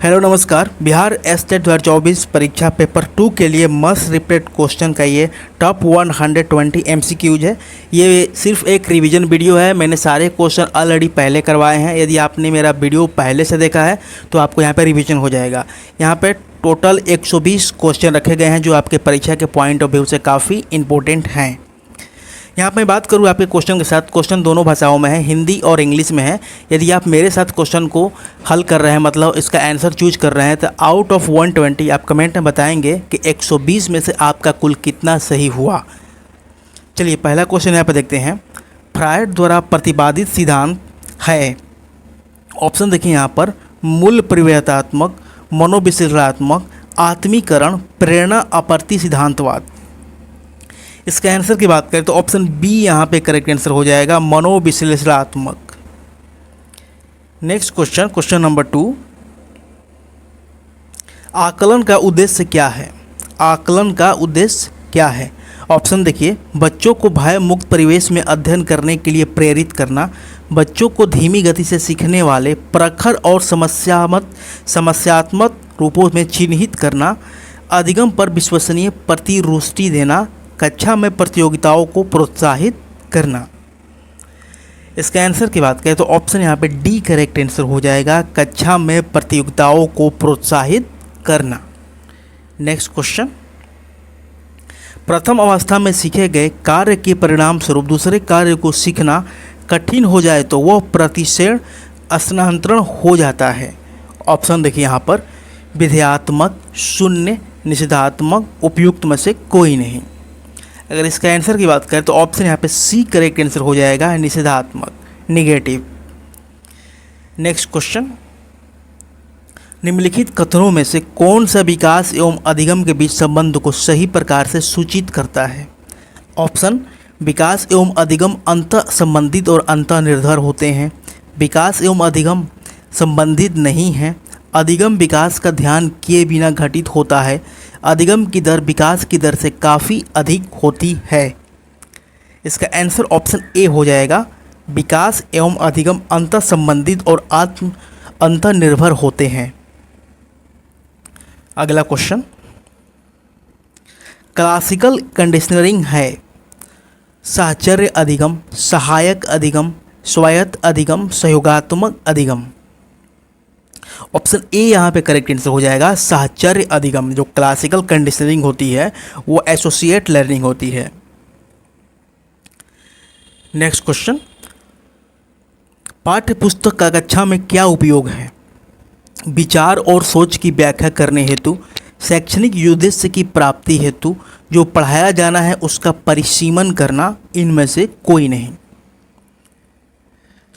Hello नमस्कार। Bihar state 2024 परीक्षा paper 2 के लिए मस्ट रिपीट क्वेश्चन का ये टॉप 120 एमसीक्यूज है। ये सिर्फ एक रिवीजन वीडियो है। मैंने सारे क्वेश्चन ऑलरेडी पहले करवाए हैं। यदि आपने मेरा वीडियो पहले से देखा है तो आपको यहाँ पे रिवीजन हो जाएगा। यहाँ पे टोटल 120 क्वेश्चन रखे गए हैं जो आपके परीक्षा के पॉइंट ऑफ व्यू से काफ़ी इंपॉर्टेंट हैं। यहाँ पर मैं बात करूँ आपके क्वेश्चन के साथ, क्वेश्चन दोनों भाषाओं में है, हिंदी और इंग्लिश में है। यदि आप मेरे साथ क्वेश्चन को हल कर रहे हैं, मतलब इसका आंसर चूज कर रहे हैं, तो आउट ऑफ 120 आप कमेंट में बताएंगे कि 120 में से आपका कुल कितना सही हुआ। चलिए पहला क्वेश्चन यहाँ पर देखते हैं। फ्रायड द्वारा प्रतिपादित सिद्धांत है। ऑप्शन देखिए यहाँ पर, मूल परिवर्तनात्मक, मनोविश्लेषणात्मक, आत्मीकरण, प्रेरणा अपर्ति सिद्धांतवाद। इसका आंसर की बात करें तो ऑप्शन बी यहाँ पे करेक्ट आंसर हो जाएगा, मनोविश्लेषणात्मक। नेक्स्ट क्वेश्चन, क्वेश्चन नंबर 2, आकलन का उद्देश्य क्या है? आकलन का उद्देश्य क्या है? ऑप्शन देखिए, बच्चों को भय मुक्त परिवेश में अध्ययन करने के लिए प्रेरित करना, बच्चों को धीमी गति से सीखने वाले, प्रखर और समस्यात्मक रूपों में चिन्हित करना, अधिगम पर विश्वसनीय प्रतिरुष्टि देना, कक्षा में प्रतियोगिताओं को प्रोत्साहित करना। इसका आंसर की बात करें तो ऑप्शन यहाँ पे डी करेक्ट आंसर हो जाएगा, कक्षा में प्रतियोगिताओं को प्रोत्साहित करना। नेक्स्ट क्वेश्चन, प्रथम अवस्था में सीखे गए कार्य के परिणाम स्वरूप दूसरे कार्य को सीखना कठिन हो जाए तो वह प्रतिक्षण स्थानांतरण हो जाता है। ऑप्शन देखिए यहाँ पर, विधेयात्मक, शून्य, निषेधात्मक, उपयुक्त में से कोई नहीं। अगर इसका आंसर की बात करें तो ऑप्शन यहाँ पे सी करेक्ट आंसर हो जाएगा, निषेधात्मक, निगेटिव। नेक्स्ट क्वेश्चन, निम्नलिखित कथनों में से कौन सा विकास एवं अधिगम के बीच संबंध को सही प्रकार से सूचित करता है? ऑप्शन, विकास एवं अधिगम अंतः संबंधित और अंतः निर्भर होते हैं। विकास एवं अधिगम संबंधित नहीं है। अधिगम विकास का ध्यान किए बिना घटित होता है। अधिगम की दर विकास की दर से काफ़ी अधिक होती है। इसका आंसर ऑप्शन ए हो जाएगा, विकास एवं अधिगम अंतः संबंधित और अंतः निर्भर होते हैं। अगला क्वेश्चन, क्लासिकल कंडीशनरिंग है साहचर्य अधिगम, सहायक अधिगम, स्वायत्त अधिगम, सहयोगात्मक अधिगम। ऑप्शन ए यहाँ पे करेक्ट आंसर हो जाएगा, साहचर्य अधिगम। जो क्लासिकल कंडीशनिंग होती है वो एसोसिएट लर्निंग होती है। नेक्स्ट क्वेश्चन, पाठ्य पुस्तक का कक्षा में क्या उपयोग है? विचार और सोच की व्याख्या करने हेतु, शैक्षणिक उद्देश्य की प्राप्ति हेतु, जो पढ़ाया जाना है उसका परिसीमन करना, इनमें से कोई नहीं।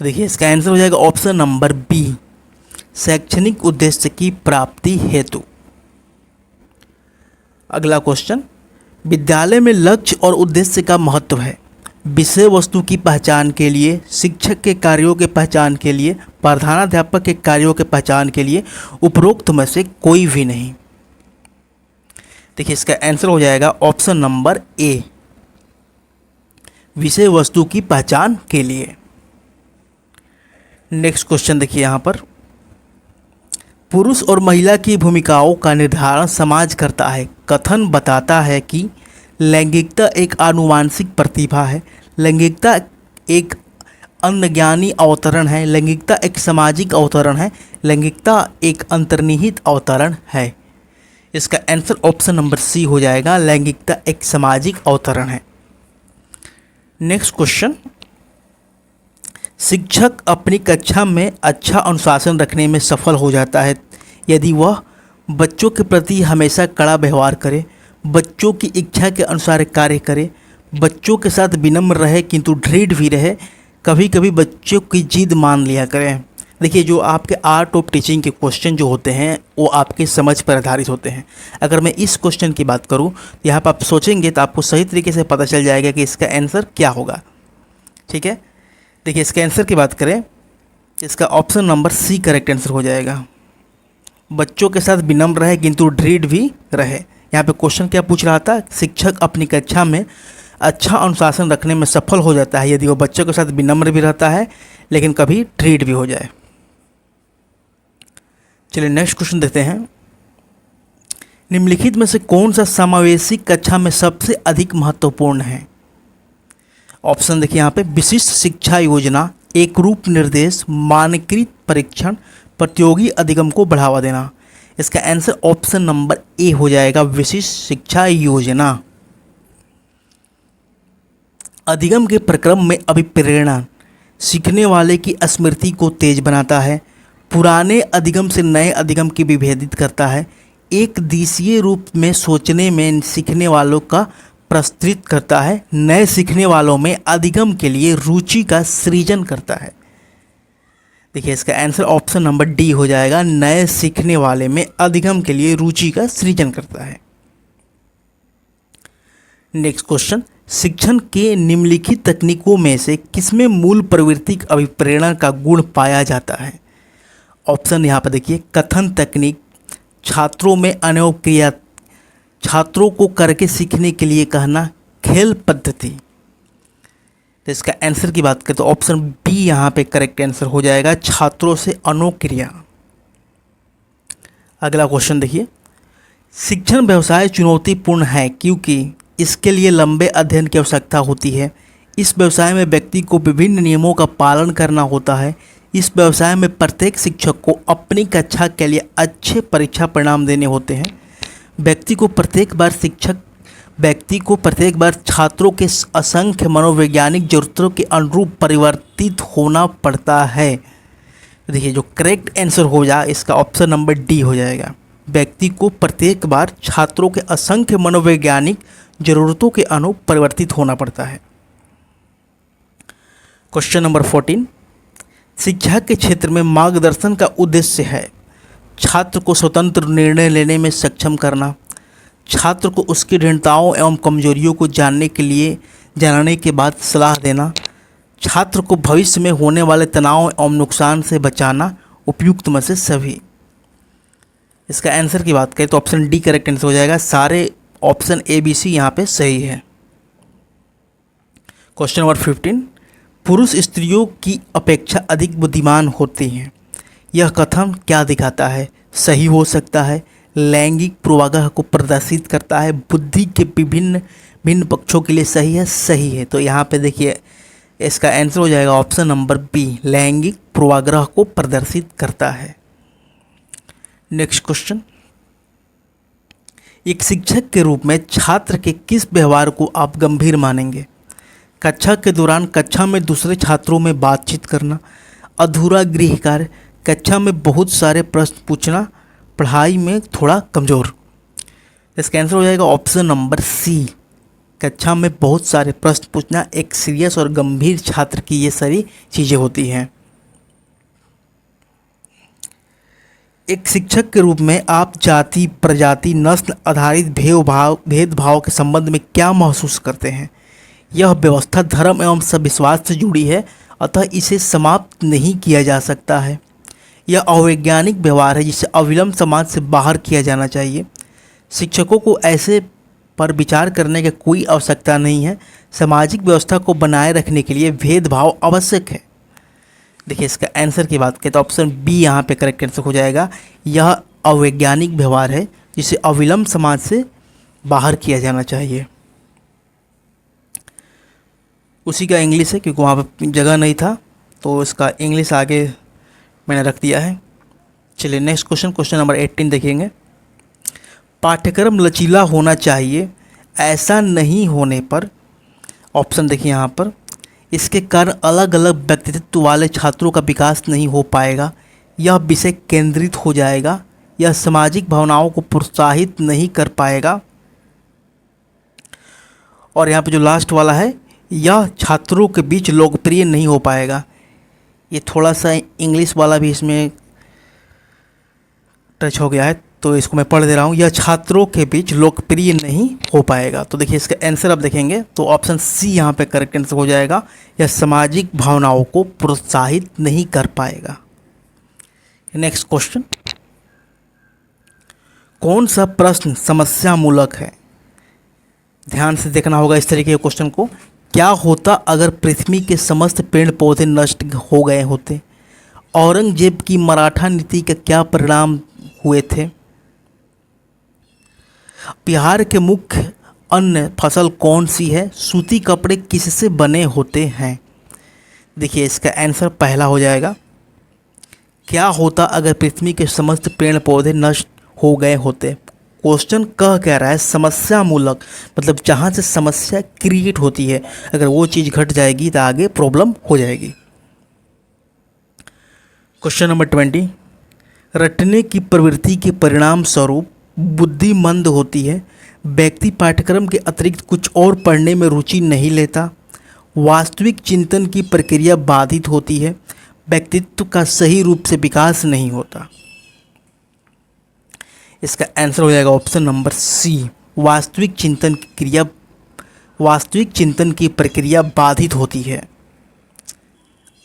तो देखिए इसका आंसर हो जाएगा ऑप्शन नंबर बी, शैक्षणिक उद्देश्य की प्राप्ति हेतु। अगला क्वेश्चन, विद्यालय में लक्ष्य और उद्देश्य का महत्व है। विषय वस्तु की पहचान के लिए, शिक्षक के कार्यों के पहचान के लिए, प्रधानाध्यापक के कार्यों के पहचान के लिए, उपरोक्त में से कोई भी नहीं। देखिए इसका आंसर हो जाएगा ऑप्शन नंबर ए, विषय वस्तु की पहचान के लिए। नेक्स्ट क्वेश्चन देखिए यहाँ पर, पुरुष और महिला की भूमिकाओं का निर्धारण समाज करता है। कथन बताता है कि लैंगिकता एक आनुवांशिक प्रतिभा है, लैंगिकता एक अंतर्ज्ञानी अवतरण है, लैंगिकता एक सामाजिक अवतरण है, लैंगिकता एक अंतर्निहित अवतरण है। इसका आंसर ऑप्शन नंबर सी हो जाएगा, लैंगिकता एक सामाजिक अवतरण है। नेक्स्ट क्वेश्चन, शिक्षक अपनी कक्षा में अच्छा अनुशासन रखने में सफल हो जाता है यदि वह बच्चों के प्रति हमेशा कड़ा व्यवहार करे, बच्चों की इच्छा के अनुसार कार्य करे, बच्चों के साथ विनम्र रहे किंतु दृढ़ भी रहे, कभी कभी बच्चों की जिद मान लिया करें। देखिए जो आपके आर्ट ऑफ टीचिंग के क्वेश्चन जो होते हैं वो आपके समझ पर आधारित होते हैं। अगर मैं इस क्वेश्चन की बात करूँ तो यहाँ पर आप सोचेंगे तो आपको सही तरीके से पता चल जाएगा कि इसका आंसर क्या होगा। ठीक है, देखिए इसके आंसर की बात करें तो इसका option number C correct answer हो जाएगा, बच्चों के साथ विनम्र रहे किंतु दृढ़ भी रहे। यहाँ पे क्वेश्चन क्या पूछ रहा था, शिक्षक अपनी कक्षा में अच्छा अनुशासन रखने में सफल हो जाता है यदि वो बच्चों के साथ विनम्र भी रहता है लेकिन कभी दृढ़ भी हो जाए। चलिए नेक्स्ट क्वेश्चन देते हैं। निम्नलिखित में से कौन सा समावेशी कक्षा में सबसे अधिक महत्वपूर्ण है? ऑप्शन देखिए यहाँ पे, विशिष्ट शिक्षा योजना, एकरूप निर्देश, मानकीकृत परीक्षण, प्रतियोगी अधिगम को बढ़ावा देना। इसका आंसर ऑप्शन नंबर ए हो जाएगा, विशिष्ट शिक्षा योजना। अधिगम के प्रक्रम में अभिप्रेरणा सीखने वाले की स्मृति को तेज बनाता है, पुराने अधिगम से नए अधिगम की विभेदित करता है, एक दिशीय रूप में सोचने में सीखने वालों का प्रस्तुत करता है, नए सीखने वालों में अधिगम के लिए रुचि का सृजन करता है। देखिए इसका आंसर ऑप्शन नंबर डी हो जाएगा, नए सीखने वाले में अधिगम के लिए रुचि का सृजन करता है। नेक्स्ट क्वेश्चन, शिक्षण के निम्नलिखित तकनीकों में से किसमें मूल प्रवृत्ति अभिप्रेरणा का गुण पाया जाता है? ऑप्शन यहाँ पर देखिए, कथन तकनीक, छात्रों में अनौपचारिक क्रिया, छात्रों को करके सीखने के लिए कहना, खेल पद्धति। तो इसका आंसर की बात करें तो ऑप्शन बी यहाँ पे करेक्ट आंसर हो जाएगा, छात्रों से अनौपचारिक क्रिया। अगला क्वेश्चन देखिए, शिक्षण व्यवसाय चुनौतीपूर्ण है क्योंकि इसके लिए लंबे अध्ययन की आवश्यकता होती है। इस व्यवसाय में व्यक्ति को विभिन्न नियमों का पालन करना होता है। इस व्यवसाय में प्रत्येक शिक्षक को अपनी कक्षा के लिए अच्छे परीक्षा परिणाम देने होते हैं। व्यक्ति को प्रत्येक बार छात्रों के असंख्य मनोवैज्ञानिक जरूरतों के अनुरूप परिवर्तित होना पड़ता है। देखिए जो करेक्ट आंसर हो जाए इसका ऑप्शन नंबर डी हो जाएगा, व्यक्ति को प्रत्येक बार छात्रों के असंख्य मनोवैज्ञानिक जरूरतों के अनुरूप परिवर्तित होना पड़ता है। क्वेश्चन नंबर 14, शिक्षा के क्षेत्र में मार्गदर्शन का उद्देश्य है छात्र को स्वतंत्र निर्णय लेने में सक्षम करना, छात्र को उसकी दृढ़ताओं एवं कमजोरियों को जानने के बाद सलाह देना, छात्र को भविष्य में होने वाले तनाव एवं नुकसान से बचाना, उपयुक्त में से सभी। इसका आंसर की बात करें तो ऑप्शन डी करेक्ट आंसर हो जाएगा, सारे ऑप्शन ए बी सी यहाँ पे सही है। क्वेश्चन नंबर 15, पुरुष स्त्रियों की अपेक्षा अधिक बुद्धिमान होते हैं, यह कथन क्या दिखाता है? सही हो सकता है, लैंगिक पूर्वाग्रह को प्रदर्शित करता है, बुद्धि के भिन्न पक्षों के लिए सही है, सही है। तो यहाँ पे देखिए इसका आंसर हो जाएगा ऑप्शन नंबर बी, लैंगिक पूर्वाग्रह को प्रदर्शित करता है। नेक्स्ट क्वेश्चन, एक शिक्षक के रूप में छात्र के किस व्यवहार को आप गंभीर मानेंगे? कक्षा के दौरान कक्षा में दूसरे छात्रों में बातचीत करना, अधूरा गृह कार्य, कक्षा में बहुत सारे प्रश्न पूछना, पढ़ाई में थोड़ा कमज़ोर। इसका आंसर हो जाएगा ऑप्शन नंबर सी, कक्षा में बहुत सारे प्रश्न पूछना। एक सीरियस और गंभीर छात्र की ये सारी चीज़ें होती हैं। एक शिक्षक के रूप में आप जाति, प्रजाति, नस्ल आधारित भेदभाव के संबंध में क्या महसूस करते हैं? यह व्यवस्था धर्म एवं सविश्वास से जुड़ी है, अतः इसे समाप्त नहीं किया जा सकता है। यह अवैज्ञानिक व्यवहार है जिसे अविलंब समाज से बाहर किया जाना चाहिए। शिक्षकों को ऐसे पर विचार करने की कोई आवश्यकता नहीं है। सामाजिक व्यवस्था को बनाए रखने के लिए भेदभाव आवश्यक है। देखिए इसका आंसर की बात करें तो ऑप्शन बी यहाँ पे करेक्ट आंसर हो जाएगा, यह अवैज्ञानिक व्यवहार है जिसे अविलंब समाज से बाहर किया जाना चाहिए। उसी का इंग्लिश है क्योंकि वहाँ पर जगह नहीं था तो इसका इंग्लिश आगे मैंने रख दिया है। चलिए नेक्स्ट क्वेश्चन नंबर 18 देखेंगे। पाठ्यक्रम लचीला होना चाहिए, ऐसा नहीं होने पर ऑप्शन देखिए यहाँ पर, इसके कारण अलग अलग व्यक्तित्व वाले छात्रों का विकास नहीं हो पाएगा, यह विषय केंद्रित हो जाएगा, यह सामाजिक भावनाओं को प्रोत्साहित नहीं कर पाएगा, और यहाँ पे जो लास्ट वाला है, यह छात्रों के बीच लोकप्रिय नहीं हो पाएगा। ये थोड़ा सा इंग्लिश वाला भी इसमें टच हो गया है तो इसको मैं पढ़ दे रहा हूँ, यह छात्रों के बीच लोकप्रिय नहीं हो पाएगा। तो देखिए इसका आंसर अब देखेंगे तो ऑप्शन सी यहाँ पे करेक्ट आंसर हो जाएगा, यह सामाजिक भावनाओं को प्रोत्साहित नहीं कर पाएगा। नेक्स्ट क्वेश्चन, कौन सा प्रश्न समस्या मूलक है? ध्यान से देखना होगा इस तरीके के क्वेश्चन को। क्या होता अगर पृथ्वी के समस्त पेड़ पौधे नष्ट हो गए होते? औरंगजेब की मराठा नीति के क्या परिणाम हुए थे? बिहार के मुख्य अन्न फसल कौन सी है? सूती कपड़े किससे बने होते हैं? देखिए इसका आंसर पहला हो जाएगा। क्या होता अगर पृथ्वी के समस्त पेड़ पौधे नष्ट हो गए होते? क्वेश्चन कह रहा है समस्या मूलक, मतलब जहाँ से समस्या क्रिएट होती है, अगर वो चीज़ घट जाएगी तो आगे प्रॉब्लम हो जाएगी। क्वेश्चन नंबर 20, रटने की प्रवृत्ति के परिणाम स्वरूप बुद्धि मंद होती है। व्यक्ति पाठ्यक्रम के अतिरिक्त कुछ और पढ़ने में रुचि नहीं लेता। वास्तविक चिंतन की प्रक्रिया बाधित होती है। व्यक्तित्व का सही रूप से विकास नहीं होता। इसका आंसर हो जाएगा ऑप्शन नंबर सी, वास्तविक चिंतन की प्रक्रिया बाधित होती है।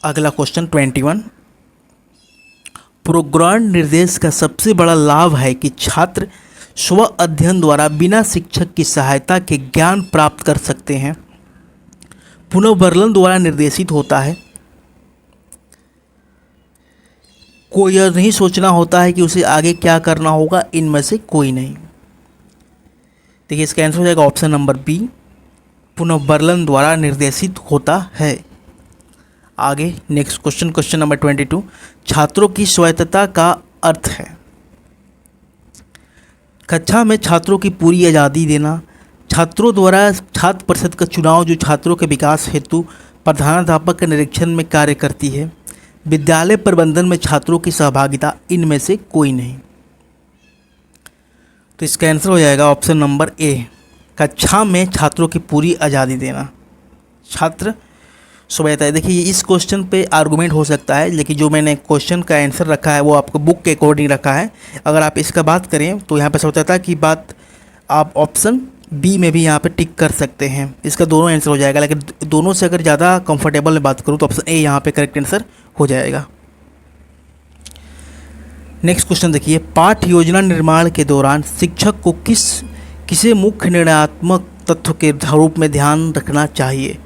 अगला क्वेश्चन 21, प्रोग्राम निर्देश का सबसे बड़ा लाभ है कि छात्र स्व अध्ययन द्वारा बिना शिक्षक की सहायता के ज्ञान प्राप्त कर सकते हैं। पुनर्वर्लन द्वारा निर्देशित होता है। कोई यह नहीं सोचना होता है कि उसे आगे क्या करना होगा, इनमें से कोई नहीं। देखिए इसका आंसर हो जाएगा ऑप्शन नंबर बी, पुनर्वर्लन द्वारा निर्देशित होता है। आगे नेक्स्ट क्वेश्चन, क्वेश्चन नंबर 22, छात्रों की स्वायत्तता का अर्थ है। कक्षा में छात्रों की पूरी आज़ादी देना। छात्रों द्वारा छात्र परिषद का चुनाव जो छात्रों के विकास हेतु प्रधानाध्यापक के निरीक्षण में कार्य करती है। विद्यालय प्रबंधन में छात्रों की सहभागिता, इनमें से कोई नहीं। तो इसका आंसर हो जाएगा ऑप्शन नंबर ए, कक्षा में छात्रों की पूरी आज़ादी देना। छात्र स्वायत्तता, देखिए इस क्वेश्चन पे आर्गूमेंट हो सकता है, लेकिन जो मैंने क्वेश्चन का आंसर रखा है वो आपको बुक के अकॉर्डिंग रखा है। अगर आप इसका बात करें तो यहाँ पे स्वायत्तता की बात आप ऑप्शन बी में भी यहाँ पे टिक कर सकते हैं। इसका दोनों आंसर हो जाएगा, लेकिन दोनों से अगर ज़्यादा कंफर्टेबल में बात करूँ तो ऑप्शन ए यहाँ पे करेक्ट आंसर हो जाएगा। नेक्स्ट क्वेश्चन देखिए, पाठ्य योजना निर्माण के दौरान शिक्षक को किसे मुख्य निर्णयात्मक तत्व के रूप में ध्यान रखना चाहिए?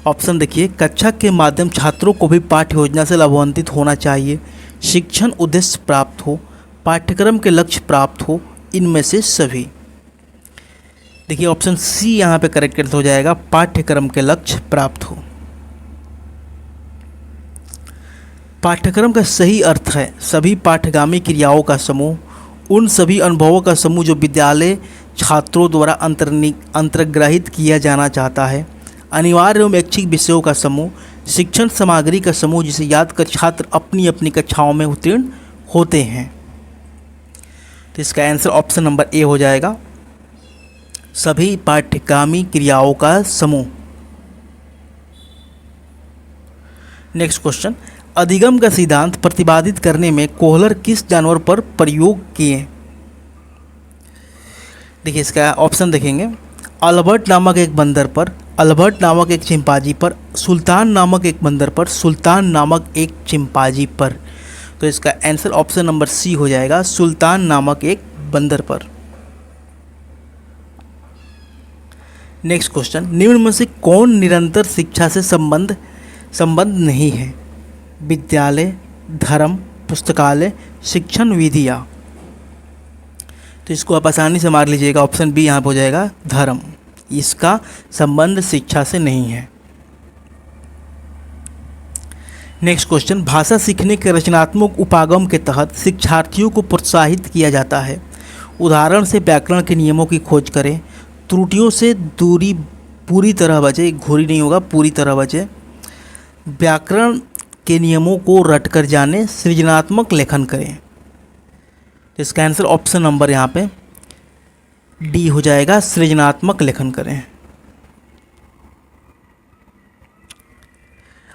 ऑप्शन देखिए, कक्षा के माध्यम छात्रों को भी पाठ्य योजना से लाभान्वित होना चाहिए, शिक्षण उद्देश्य प्राप्त हो, पाठ्यक्रम के लक्ष्य प्राप्त हो, इनमें से सभी। देखिए ऑप्शन सी यहाँ पे करेक्ट आंसर हो जाएगा, पाठ्यक्रम के लक्ष्य प्राप्त हो। पाठ्यक्रम का सही अर्थ है सभी पाठ्यगामी क्रियाओं का समूह, उन सभी अनुभवों का समूह जो विद्यालय छात्रों द्वारा अंतर्ग्रहित किया जाना चाहता है, अनिवार्य एवं ऐच्छिक विषयों का समूह, शिक्षण सामग्री का समूह जिसे याद कर छात्र अपनी अपनी कक्षाओं में उत्तीर्ण होते हैं। तो इसका आंसर ऑप्शन नंबर ए हो जाएगा, सभी पाठ्यगामी क्रियाओं का समूह। नेक्स्ट क्वेश्चन, अधिगम का सिद्धांत प्रतिपादित करने में कोहलर किस जानवर पर प्रयोग किए? देखिए इसका ऑप्शन देखेंगे, अल्बर्ट नामक एक बंदर पर, अल्बर्ट नामक एक चिंपांजी पर, सुल्तान नामक एक बंदर पर, सुल्तान नामक एक चिंपांजी पर। तो इसका आंसर ऑप्शन नंबर सी हो जाएगा, सुल्तान नामक एक बंदर पर। नेक्स्ट क्वेश्चन, निम्न में से कौन निरंतर शिक्षा से संबंध नहीं है? विद्यालय, धर्म, पुस्तकालय, शिक्षण विधियाँ। तो इसको आप आसानी से मार लीजिएगा, ऑप्शन बी यहाँ हो जाएगा धर्म, इसका संबंध शिक्षा से नहीं है। नेक्स्ट क्वेश्चन, भाषा सीखने के रचनात्मक उपागम के तहत शिक्षार्थियों को प्रोत्साहित किया जाता है। उदाहरण से व्याकरण के नियमों की खोज करें, त्रुटियों से दूरी पूरी तरह बचे, घोरी नहीं होगा, पूरी तरह बचे, व्याकरण के नियमों को रटकर जाने, सृजनात्मक लेखन करें। तो इसका आंसर ऑप्शन नंबर यहाँ पे डी हो जाएगा, सृजनात्मक लेखन करें।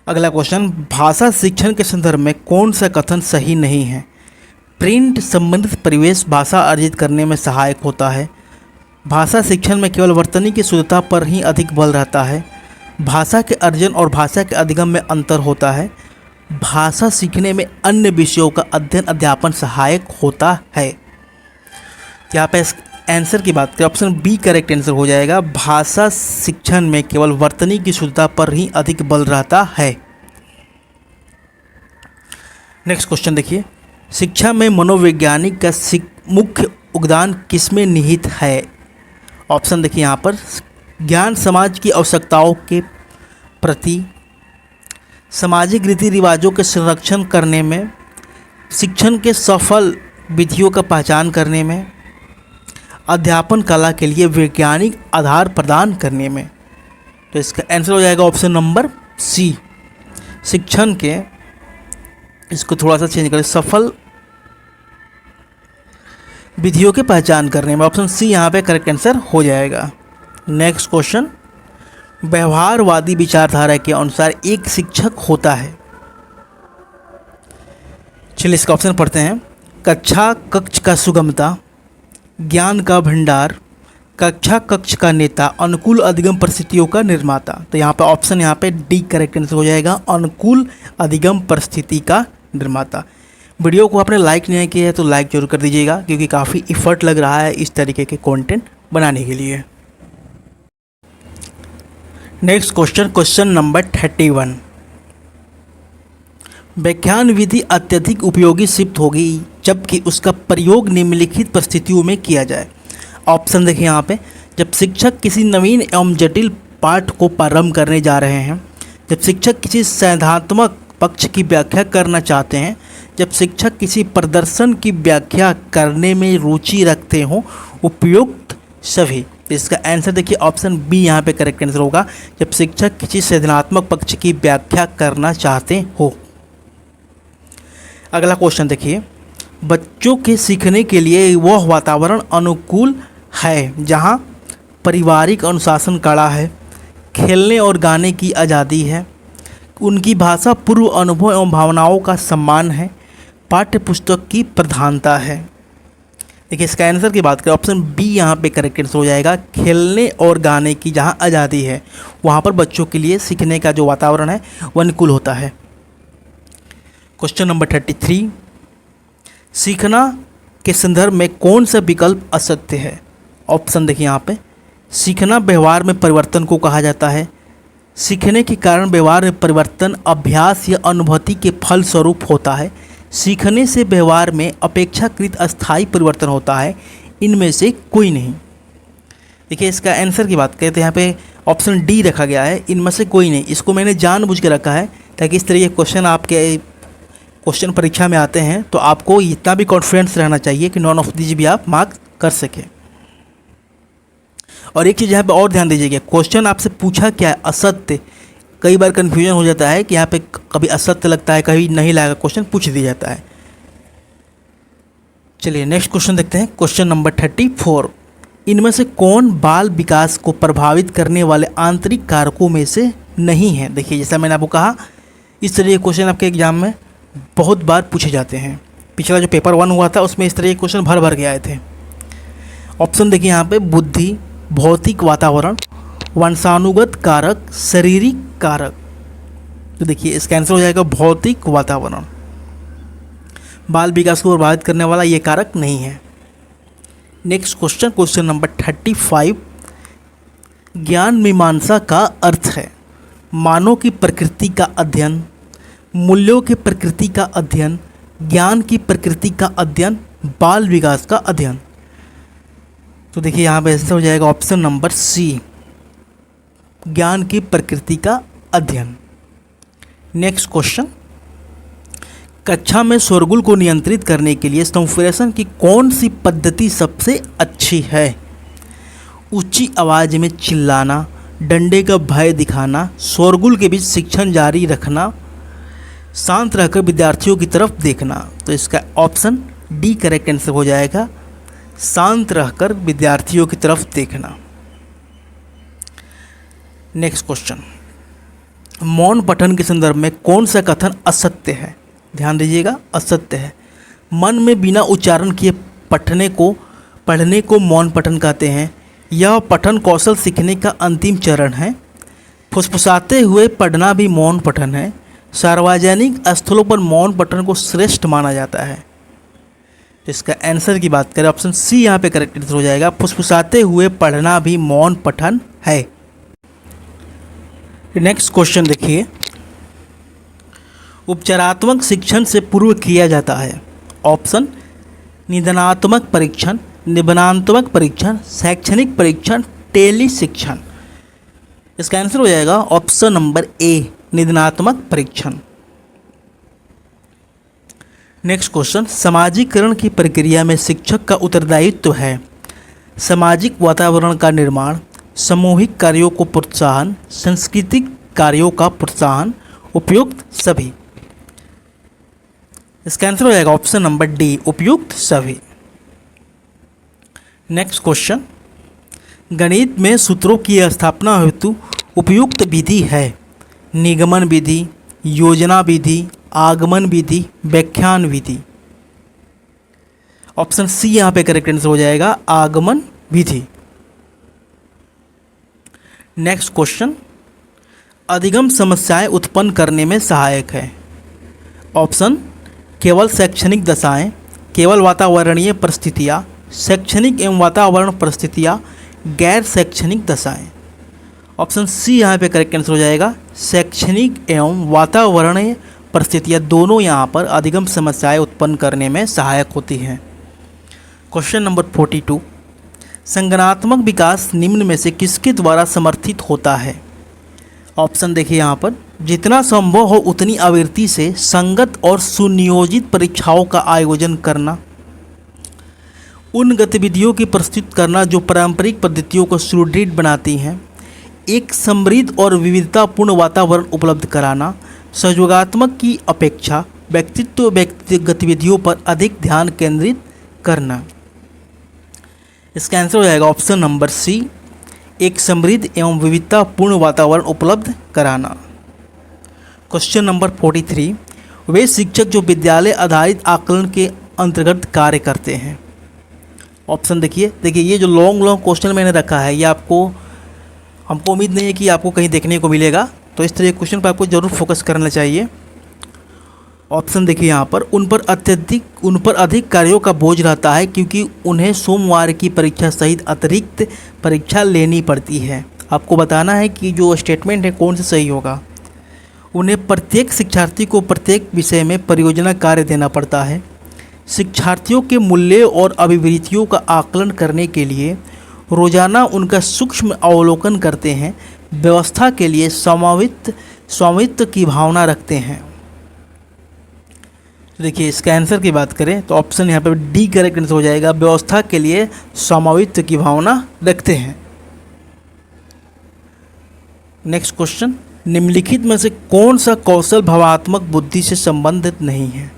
अगला क्वेश्चन, भाषा शिक्षण के संदर्भ में कौन सा कथन सही नहीं है? प्रिंट संबंधित परिवेश भाषा अर्जित करने में सहायक होता है। भाषा शिक्षण में केवल वर्तनी की शुद्धता पर ही अधिक बल रहता है। भाषा के अर्जन और भाषा के अधिगम में अंतर होता है। भाषा सीखने में अन्य विषयों का अध्ययन अध्यापन सहायक होता है। यहाँ पे आंसर की बात करें, ऑप्शन बी करेक्ट आंसर हो जाएगा, भाषा शिक्षण में केवल वर्तनी की शुद्धता पर ही अधिक बल रहता है। नेक्स्ट क्वेश्चन देखिए, शिक्षा में मनोवैज्ञानिक का मुख्य योगदान किसमें निहित है? ऑप्शन देखिए यहाँ पर, ज्ञान समाज की आवश्यकताओं के प्रति, सामाजिक रीति रिवाजों के संरक्षण करने में, शिक्षण के सफल विधियों का पहचान करने में, अध्यापन कला के लिए वैज्ञानिक आधार प्रदान करने में। तो इसका आंसर हो जाएगा ऑप्शन नंबर सी, शिक्षण के, इसको थोड़ा सा चेंज करें, सफल विधियों के पहचान करने में। ऑप्शन सी यहाँ पे करेक्ट आंसर हो जाएगा। नेक्स्ट क्वेश्चन, व्यवहारवादी विचारधारा के अनुसार एक शिक्षक होता है। चलिए इसका ऑप्शन पढ़ते हैं। कक्षा कक्ष का सुगमता, ज्ञान का भंडार, कक्षा कक्ष का नेता, अनुकूल अधिगम परिस्थितियों का निर्माता। तो यहाँ पे ऑप्शन यहाँ पे डी करेक्ट आंसर हो जाएगा, अनुकूल अधिगम परिस्थिति का निर्माता। वीडियो को आपने लाइक नहीं किया है तो लाइक जरूर कर दीजिएगा, क्योंकि काफ़ी इफ़र्ट लग रहा है इस तरीके के कंटेंट बनाने के लिए। नेक्स्ट क्वेश्चन, क्वेश्चन नंबर 31, व्याख्यान विधि अत्यधिक उपयोगी सिद्ध होगी जबकि उसका प्रयोग निम्नलिखित परिस्थितियों में किया जाए। ऑप्शन देखिए यहाँ पे, जब शिक्षक किसी नवीन एवं जटिल पाठ को प्रारंभ करने जा रहे हैं, जब शिक्षक किसी सैद्धांतिक पक्ष की व्याख्या करना चाहते हैं, जब शिक्षक किसी प्रदर्शन की व्याख्या करने में रुचि रखते हों, उपयुक्त सभी। इसका आंसर देखिए ऑप्शन बी यहाँ पे करेक्ट आंसर होगा, जब शिक्षक किसी सैद्धांतिक पक्ष की व्याख्या करना चाहते हो। अगला क्वेश्चन देखिए, बच्चों के सीखने के लिए वह वातावरण अनुकूल है जहाँ पारिवारिक अनुशासन कड़ा है, खेलने और गाने की आज़ादी है, उनकी भाषा पूर्व अनुभव एवं भावनाओं का सम्मान है, पाठ्य पुस्तक की प्रधानता है। देखिए इसका आंसर की बात करें, ऑप्शन बी यहाँ पे करेक्ट आंसर हो जाएगा, खेलने और गाने की जहाँ आज़ादी है वहाँ पर बच्चों के लिए सीखने का जो वातावरण है वह अनुकूल होता है। क्वेश्चन नंबर 33, सीखना के संदर्भ में कौन सा विकल्प असत्य है? ऑप्शन देखिए यहाँ पे, सीखना व्यवहार में परिवर्तन को कहा जाता है, सीखने के कारण व्यवहार में परिवर्तन अभ्यास या अनुभूति के फल स्वरूप होता है, सीखने से व्यवहार में अपेक्षाकृत अस्थायी परिवर्तन होता है, इनमें से कोई नहीं। देखिए इसका आंसर की बात करें तो यहाँ पे ऑप्शन डी रखा गया है, इनमें से कोई नहीं। इसको मैंने जानबूझ के रखा है ताकि इस तरह के क्वेश्चन आपके क्वेश्चन परीक्षा में आते हैं तो आपको इतना भी कॉन्फिडेंस रहना चाहिए कि नॉन ऑफ दीज भी आप मार्क कर सकें। और एक चीज़ यहाँ पे और ध्यान दीजिएगा, क्वेश्चन आपसे पूछा क्या है, असत्य। कई बार कन्फ्यूजन हो जाता है कि यहाँ पे कभी असत्य लगता है कभी नहीं लगेगा, क्वेश्चन पूछ दिया जाता है। चलिए नेक्स्ट क्वेश्चन देखते हैं, क्वेश्चन नंबर 34, इनमें से कौन बाल विकास को प्रभावित करने वाले आंतरिक कारकों में से नहीं है? देखिए जैसा मैंने आपको कहा, इस तरह के क्वेश्चन आपके एग्जाम में बहुत बार पूछे जाते हैं। पिछला जो पेपर 1 हुआ था उसमें इस तरह के क्वेश्चन भर भर के आए थे। ऑप्शन देखिए यहाँ पे, बुद्धि, भौतिक वातावरण, वंशानुगत कारक, शारीरिक कारक। तो देखिए इसका आंसर हो जाएगा भौतिक वातावरण। बाल विकास को प्रभावित करने वाला ये कारक नहीं है। नेक्स्ट क्वेश्चन, क्वेश्चन नंबर 35, ज्ञान मीमांसा का अर्थ है मानव की प्रकृति का अध्ययन, मूल्यों की प्रकृति का अध्ययन, ज्ञान की प्रकृति का अध्ययन, बाल विकास का अध्ययन। तो देखिए यहाँ पे आंसर हो जाएगा ऑप्शन नंबर सी, ज्ञान की प्रकृति का अध्ययन। नेक्स्ट क्वेश्चन, कक्षा में शोरगुल को नियंत्रित करने के लिए संप्रेषण की कौन सी पद्धति सबसे अच्छी है? ऊंची आवाज़ में चिल्लाना, डंडे का भय दिखाना, शोरगुल के बीच शिक्षण जारी रखना, शांत रहकर विद्यार्थियों की तरफ देखना। तो इसका ऑप्शन डी करेक्ट आंसर हो जाएगा, शांत रहकर विद्यार्थियों की तरफ देखना। नेक्स्ट क्वेश्चन, मौन पठन के संदर्भ में कौन सा कथन असत्य है? ध्यान दीजिएगा, असत्य है। मन में बिना उच्चारण किए पढ़ने को मौन पठन कहते हैं। यह पठन कौशल सीखने का अंतिम चरण है। फुसफुसाते हुए पढ़ना भी मौन पठन है। सार्वजनिक स्थलों पर मौन पठन को श्रेष्ठ माना जाता है। इसका आंसर की बात करें, ऑप्शन सी यहाँ पे करेक्ट आंसर हो जाएगा, फुसफुसाते हुए पढ़ना भी मौन पठन है। नेक्स्ट क्वेश्चन देखिए, उपचारात्मक शिक्षण से पूर्व किया जाता है? ऑप्शन निदानात्मक परीक्षण, निबंधात्मक परीक्षण, शैक्षणिक परीक्षण, टेली शिक्षण। इसका आंसर हो जाएगा ऑप्शन नंबर ए, निदानात्मक परीक्षण। नेक्स्ट क्वेश्चन, सामाजिकरण की प्रक्रिया में शिक्षक का उत्तरदायित्व है? सामाजिक वातावरण का निर्माण, सामूहिक कार्यों को प्रोत्साहन, सांस्कृतिक कार्यों का प्रोत्साहन, उपयुक्त सभी। इसका आंसर हो जाएगा ऑप्शन नंबर डी, उपयुक्त सभी। नेक्स्ट क्वेश्चन, गणित में सूत्रों की स्थापना हेतु उपयुक्त विधि है? निगमन विधि, योजना विधि, आगमन विधि, व्याख्यान विधि। ऑप्शन सी यहाँ पे करेक्ट आंसर हो जाएगा, आगमन विधि। नेक्स्ट क्वेश्चन, अधिगम समस्याएं उत्पन्न करने में सहायक है? ऑप्शन केवल शैक्षणिक दशाएं, केवल वातावरणीय परिस्थितियां, शैक्षणिक एवं वातावरण परिस्थितियां, गैर शैक्षणिक दशाएं। ऑप्शन सी यहाँ पे करेक्ट आंसर हो जाएगा, शैक्षणिक एवं वातावरणीय परिस्थितियां दोनों यहाँ पर अधिगम समस्याएं उत्पन्न करने में सहायक होती हैं। क्वेश्चन नंबर 42, संज्ञानात्मक विकास निम्न में से किसके द्वारा समर्थित होता है? ऑप्शन देखिए यहाँ पर, जितना संभव हो उतनी आवृत्ति से संगत और सुनियोजित परीक्षाओं का आयोजन करना, उन गतिविधियों की प्रस्तुत करना जो पारंपरिक पद्धतियों को सुदृढ़ बनाती हैं, एक समृद्ध और विविधतापूर्ण वातावरण उपलब्ध कराना, सहयोगात्मक की अपेक्षा व्यक्तित्व गतिविधियों पर अधिक ध्यान केंद्रित करना। इसका आंसर हो जाएगा ऑप्शन नंबर सी, एक समृद्ध एवं विविधतापूर्ण वातावरण उपलब्ध कराना। क्वेश्चन नंबर 43, वे शिक्षक जो विद्यालय आधारित आकलन के अंतर्गत कार्य करते हैं। ऑप्शन देखिए ये जो लॉन्ग क्वेश्चन मैंने रखा है, ये हमको उम्मीद नहीं है कि आपको कहीं देखने को मिलेगा, तो इस तरह के क्वेश्चन पर आपको ज़रूर फोकस करना चाहिए। ऑप्शन देखिए यहाँ पर, उन पर अधिक कार्यों का बोझ रहता है क्योंकि उन्हें सोमवार की परीक्षा सहित अतिरिक्त परीक्षा लेनी पड़ती है। आपको बताना है कि जो स्टेटमेंट है कौन सा सही होगा। उन्हें प्रत्येक शिक्षार्थी को प्रत्येक विषय में परियोजना कार्य देना पड़ता है। शिक्षार्थियों के मूल्य और अभिवृत्तियों का आकलन करने के लिए रोजाना उनका सूक्ष्म अवलोकन करते हैं, व्यवस्था के लिए स्वामित्व की भावना रखते हैं। देखिए इसका आंसर की बात करें तो ऑप्शन यहाँ पर डी करेक्ट आंसर हो जाएगा, व्यवस्था के लिए स्वामित्व की भावना रखते हैं। नेक्स्ट क्वेश्चन, निम्नलिखित में से कौन सा कौशल भावनात्मक बुद्धि से संबंधित नहीं है?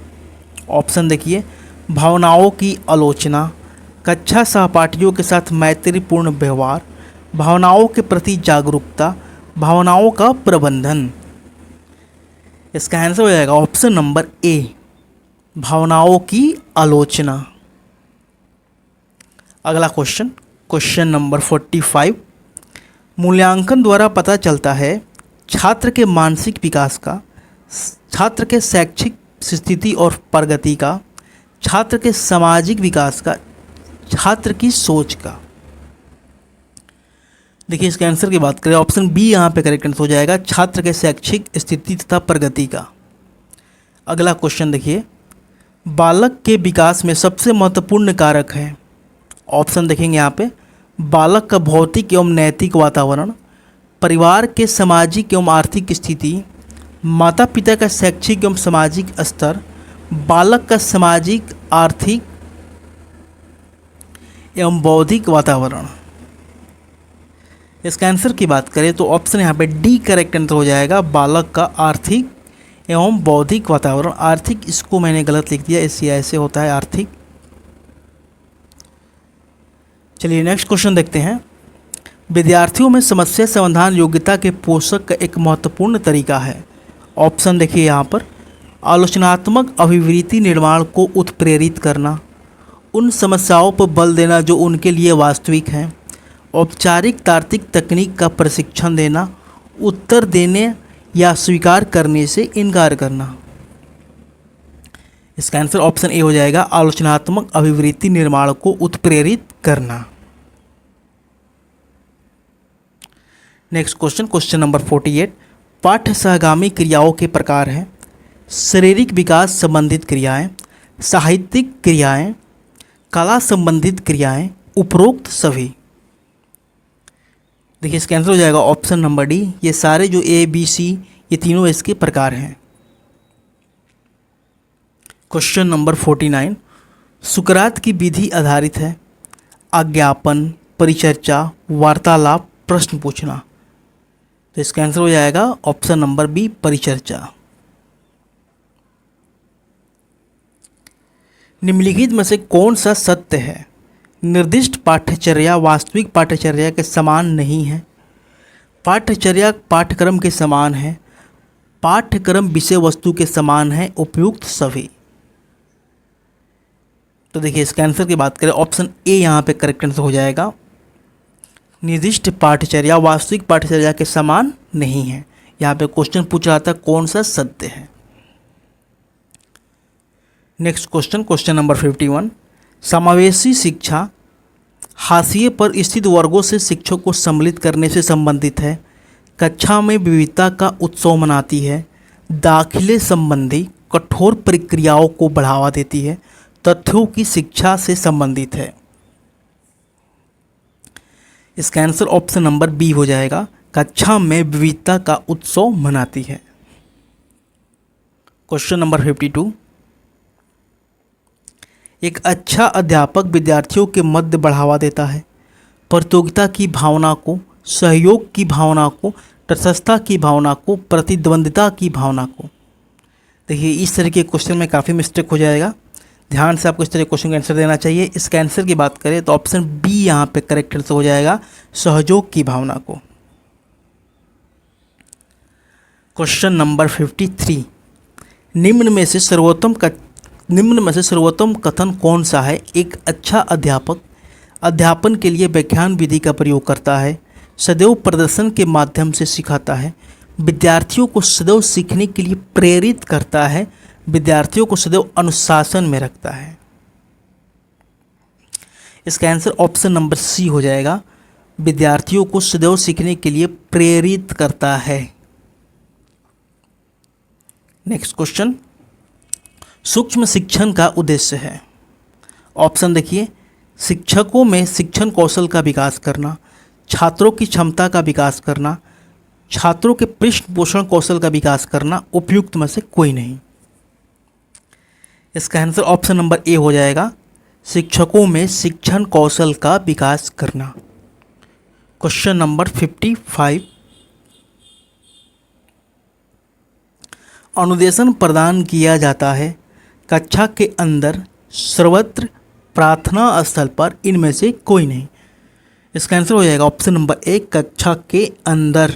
ऑप्शन देखिए, भावनाओं की आलोचना, कक्षा सहपाठियों के साथ मैत्रीपूर्ण व्यवहार, भावनाओं के प्रति जागरूकता, भावनाओं का प्रबंधन। इसका आंसर हो जाएगा ऑप्शन नंबर ए, भावनाओं की आलोचना। अगला क्वेश्चन नंबर 45, मूल्यांकन द्वारा पता चलता है छात्र के मानसिक विकास का, छात्र के शैक्षिक स्थिति और प्रगति का, छात्र के सामाजिक विकास का, छात्र की सोच का। देखिए इसके आंसर की बात करें, ऑप्शन बी यहाँ पे करेक्ट आंसर हो जाएगा, छात्र के शैक्षिक स्थिति तथा प्रगति का। अगला क्वेश्चन देखिए, बालक के विकास में सबसे महत्वपूर्ण कारक है। ऑप्शन देखेंगे यहाँ पे, बालक का भौतिक एवं नैतिक वातावरण, परिवार के सामाजिक एवं आर्थिक स्थिति, माता पिता का शैक्षिक एवं सामाजिक स्तर, बालक का सामाजिक आर्थिक एवं बौद्धिक वातावरण। इसका आंसर की बात करें तो ऑप्शन यहाँ पे डी करेक्ट आंसर हो जाएगा, बालक का आर्थिक एवं बौद्धिक वातावरण। आर्थिक इसको मैंने गलत लिख दिया, इससे ऐसे होता है आर्थिक। चलिए नेक्स्ट क्वेश्चन देखते हैं, विद्यार्थियों में समस्या समाधान योग्यता के पोषक का एक महत्वपूर्ण तरीका है। ऑप्शन देखिए यहाँ पर, आलोचनात्मक अभिवृत्ति निर्माण को उत्प्रेरित करना, उन समस्याओं पर बल देना जो उनके लिए वास्तविक हैं, औपचारिक तार्किक तकनीक का प्रशिक्षण देना, उत्तर देने या स्वीकार करने से इनकार करना। इसका आंसर ऑप्शन ए हो जाएगा, आलोचनात्मक अभिवृत्ति निर्माण को उत्प्रेरित करना। नेक्स्ट क्वेश्चन नंबर 48, पाठ्य सहगामी क्रियाओं के प्रकार हैं। शारीरिक विकास संबंधित क्रियाएं, साहित्यिक क्रियाएं, कला संबंधित क्रियाएं, उपरोक्त सभी। देखिए इसका आंसर हो जाएगा ऑप्शन नंबर डी। ये सारे जो ए बी सी ये तीनों इसके प्रकार हैं। क्वेश्चन नंबर 49, सुकरात की विधि आधारित है आज्ञापन, परिचर्चा, वार्तालाप, प्रश्न पूछना। तो इसका आंसर हो जाएगा ऑप्शन नंबर बी, परिचर्चा। निम्नलिखित में से कौन सा सत्य है? निर्दिष्ट पाठ्यचर्या वास्तविक पाठ्यचर्या के समान नहीं है। पाठ्यचर्या पाठ्यक्रम के समान है। पाठ्यक्रम विषय वस्तु के समान है। उपयुक्त सभी। तो देखिए इसके आंसर की बात करें, ऑप्शन ए यहाँ पे करेक्ट आंसर हो जाएगा। निर्दिष्ट पाठ्यचर्या वास्तविक पाठ्यचर्या के समान नहीं है। यहाँ पे क्वेश्चन पूछ रहा था कौन सा सत्य है। नेक्स्ट क्वेश्चन, क्वेश्चन नंबर 51, समावेशी शिक्षा हाशिए पर स्थित वर्गों से शिक्षक को सम्मिलित करने से संबंधित है। कक्षा में विविधता का उत्सव मनाती है। दाखिले संबंधी कठोर प्रक्रियाओं को बढ़ावा देती है। तथ्यों की शिक्षा से संबंधित है। इसका आंसर ऑप्शन नंबर बी हो जाएगा। कक्षा में विविधता का उत्सव मनाती है। क्वेश्चन नंबर 52, एक अच्छा अध्यापक विद्यार्थियों के मध्य बढ़ावा देता है। प्रतियोगिता की भावना को, सहयोग की भावना को, तटस्थता की भावना को, प्रतिद्वंदिता की भावना को। देखिए इस तरह के क्वेश्चन में काफ़ी मिस्टेक हो जाएगा। ध्यान से आपको इस तरह क्वेश्चन का आंसर देना चाहिए। इसका आंसर की बात करें तो ऑप्शन बी यहाँ पे करेक्ट आंसर हो जाएगा, सहयोग की भावना को। क्वेश्चन नंबर 53, निम्न में से सर्वोत्तम कथन कौन सा है? एक अच्छा अध्यापक अध्यापन के लिए व्याख्यान विधि का प्रयोग करता है। सदैव प्रदर्शन के माध्यम से सिखाता है। विद्यार्थियों को सदैव सीखने के लिए प्रेरित करता है। विद्यार्थियों को सदैव अनुशासन में रखता है। इसका आंसर ऑप्शन नंबर सी हो जाएगा। विद्यार्थियों को सदैव सीखने के लिए प्रेरित करता है। नेक्स्ट क्वेश्चन, सूक्ष्म शिक्षण का उद्देश्य है। ऑप्शन देखिए, शिक्षकों में शिक्षण कौशल का विकास करना, छात्रों की क्षमता का विकास करना, छात्रों के पृष्ठपोषण कौशल का विकास करना, उपयुक्त में से कोई नहीं। इसका आंसर ऑप्शन नंबर ए हो जाएगा, शिक्षकों में शिक्षण कौशल का विकास करना। क्वेश्चन नंबर 55, अनुदेशन प्रदान किया जाता है कक्षा के अंदर, सर्वत्र, प्रार्थना स्थल पर, इनमें से कोई नहीं। इसका आंसर हो जाएगा ऑप्शन नंबर ए, कक्षा के अंदर।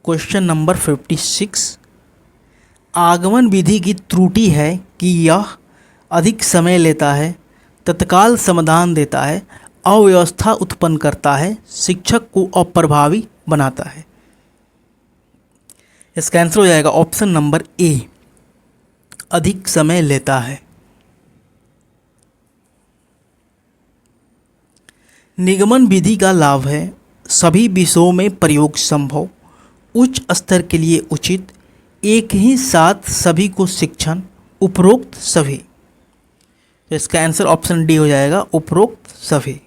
क्वेश्चन नंबर 56, आगमन विधि की त्रुटि है कि यह अधिक समय लेता है, तत्काल समाधान देता है, अव्यवस्था उत्पन्न करता है, शिक्षक को अप्रभावी बनाता है। इसका आंसर हो जाएगा ऑप्शन नंबर ए, अधिक समय लेता है। निगमन विधि का लाभ है सभी विषयों में प्रयोग संभव, उच्च स्तर के लिए उचित, एक ही साथ सभी को शिक्षण, उपरोक्त सभी। तो इसका आंसर ऑप्शन डी हो जाएगा, उपरोक्त सभी।